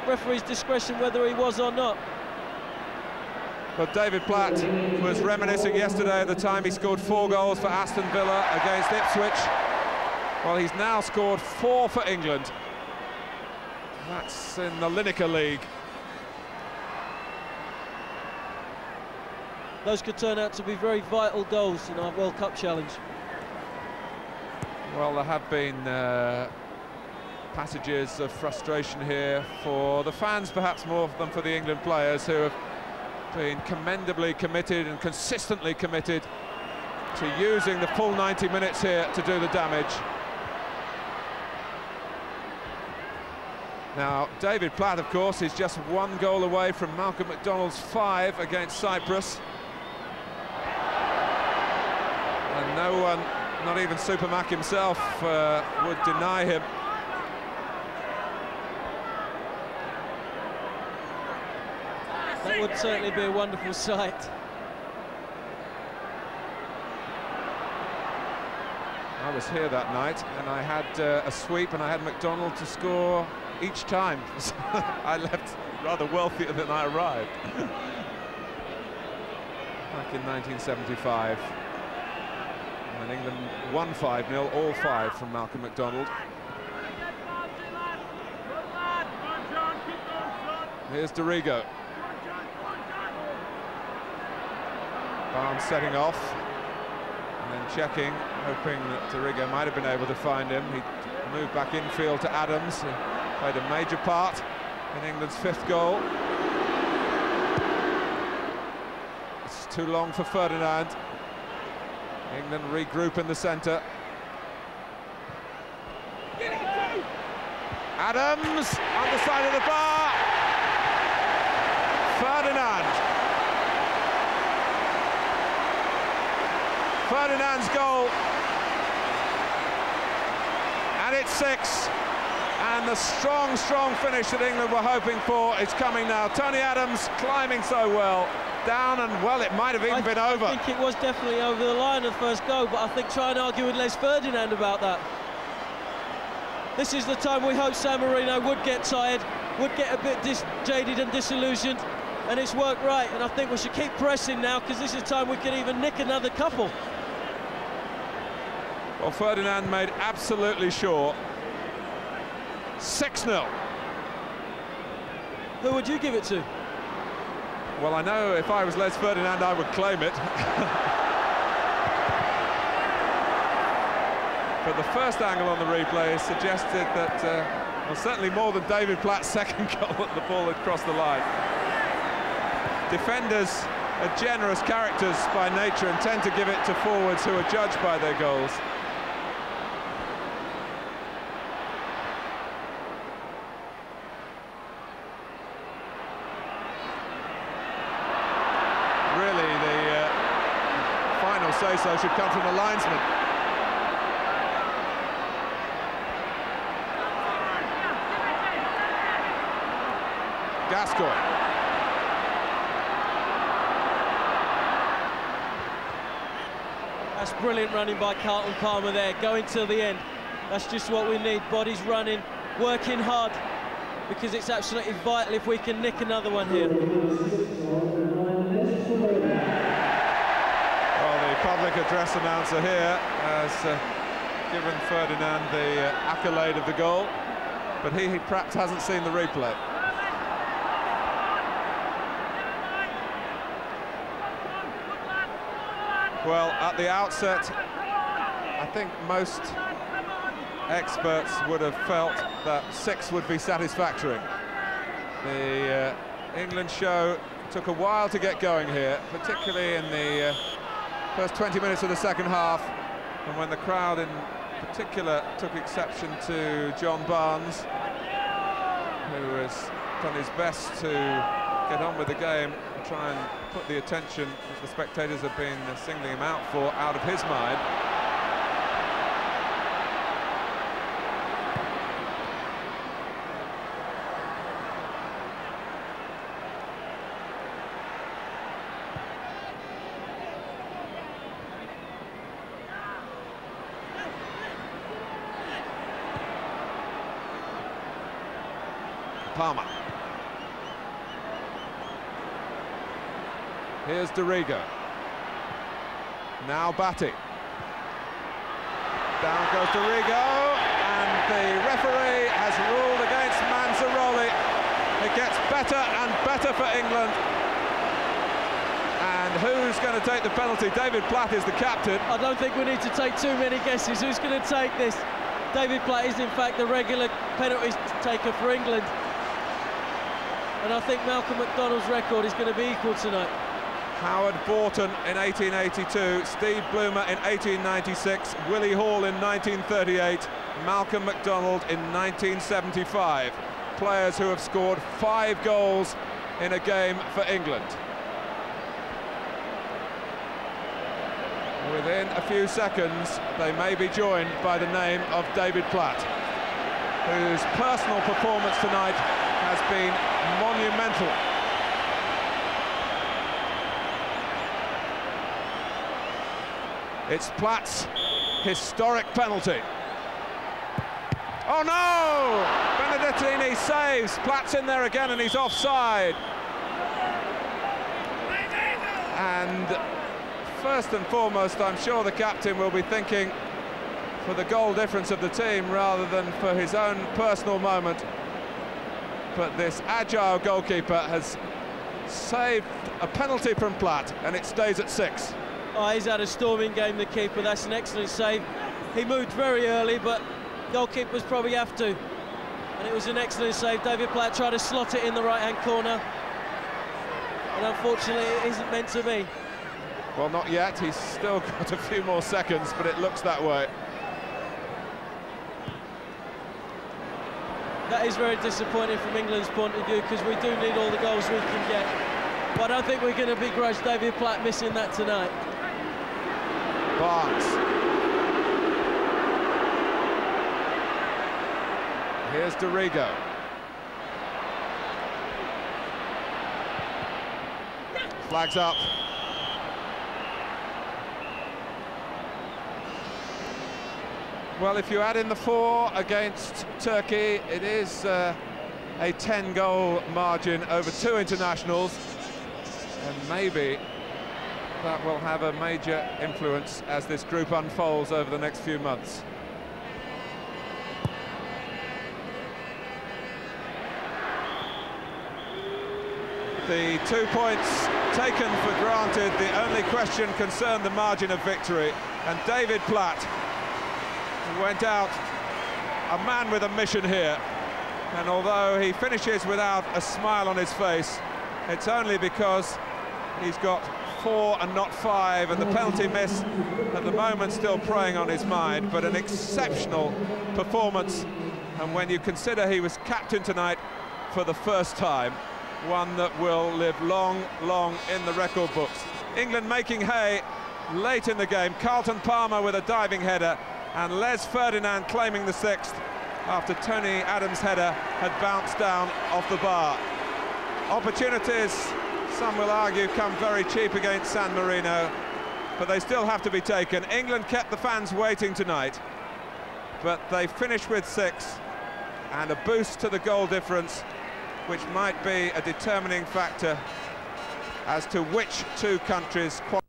referee's discretion whether he was or not. But David Platt was reminiscing yesterday at the time he scored 4 goals for Aston Villa against Ipswich. Well, he's now scored 4 for England. That's in the Lineker League. Those could turn out to be very vital goals in our World Cup challenge. Well, there have been passages of frustration here for the fans, perhaps more than for the England players, who have been commendably committed and consistently committed to using the full 90 minutes here to do the damage. Now, David Platt, of course, is just 1 goal away from Malcolm McDonald's 5 against Cyprus. And no one, not even Supermac himself, would deny him. That would certainly be a wonderful sight. I was here that night, and I had a sweep, and I had McDonald to score each time. So I left rather wealthier than I arrived. Back in 1975. And England won 5-0, all 5 from Malcolm McDonald. Here's Dorigo. Barnes setting off, and then checking, hoping that Dorigo might have been able to find him. He moved back infield to Adams, who played a major part in England's 5th goal. It's too long for Ferdinand. England regroup in the centre. Adams on the side of the bar. Ferdinand's goal, and it's 6. And the strong, strong finish that England were hoping for is coming now. Tony Adams climbing so well. Down and, well, it might have even been over. I think it was definitely over the line of the first goal, but I think try and argue with Les Ferdinand about that. This is the time we hope San Marino would get tired, would get a bit jaded and disillusioned, and it's worked right. And I think we should keep pressing now, because this is time we could even nick another couple. Well, Ferdinand made absolutely sure. 6-0. Who would you give it to? Well, I know if I was Les Ferdinand, I would claim it. But the first angle on the replay suggested that, well, certainly more than David Platt's second goal at the ball had crossed the line. Defenders are generous characters by nature and tend to give it to forwards who are judged by their goals. Really, the final say-so should come from the linesman. Gascoigne. That's brilliant running by Carlton Palmer there, going till the end. That's just what we need, bodies running, working hard, because it's absolutely vital if we can nick another one here. Well, the public address announcer here has given Ferdinand the accolade of the goal, but he perhaps hasn't seen the replay. Well, at the outset, I think most experts would have felt that 6 would be satisfactory. The England show took a while to get going here, particularly in the first 20 minutes of the second half, and when the crowd in particular took exception to John Barnes, who has done his best to get on with the game and try and put the attention that the spectators have been singling him out for out of his mind. Palmer. Here's Dorigo. Now Batty. Down goes Dorigo, and the referee has ruled against Manzaroli. It gets better and better for England. And who's going to take the penalty? David Platt is the captain. I don't think we need to take too many guesses. Who's going to take this? David Platt is in fact the regular penalty taker for England. And I think Malcolm McDonald's record is going to be equal tonight. Howard Borton in 1882, Steve Bloomer in 1896, Willie Hall in 1938, Malcolm McDonald in 1975. Players who have scored 5 goals in a game for England. Within a few seconds, they may be joined by the name of David Platt, whose personal performance tonight has been monumental. It's Platt's historic penalty. Oh no! Benedettini saves. Platt's in there again and he's offside. And first and foremost, I'm sure the captain will be thinking for the goal difference of the team rather than for his own personal moment. But this agile goalkeeper has saved a penalty from Platt, and it stays at 6. Oh, he's had a storming game, the keeper. That's an excellent save. He moved very early, but goalkeepers probably have to. And it was an excellent save. David Platt tried to slot it in the right-hand corner. And unfortunately, it isn't meant to be. Well, not yet. He's still got a few more seconds, but it looks that way. That is very disappointing from England's point of view, because we do need all the goals we can get. But I don't think we're going to begrudge David Platt missing that tonight. Barnes. Here's Dorigo. Flags up. Well, if you add in the 4 against Turkey, it is a 10-goal margin over 2 internationals, and maybe that will have a major influence as this group unfolds over the next few months. The 2 points taken for granted. The only question concerned the margin of victory, and David Platt went out a man with a mission here, and although he finishes without a smile on his face, it's only because he's got 4 and not 5, and the penalty miss at the moment still preying on his mind. But an exceptional performance, and when you consider he was captain tonight for the first time, one that will live long, long in the record books. England making hay late in the game. Carlton Palmer with a diving header, and Les Ferdinand claiming the 6th after Tony Adams' header had bounced down off the bar. Opportunities, some will argue, come very cheap against San Marino, but they still have to be taken. England kept the fans waiting tonight, but they finished with 6, and a boost to the goal difference, which might be a determining factor as to which 2 countries qualify.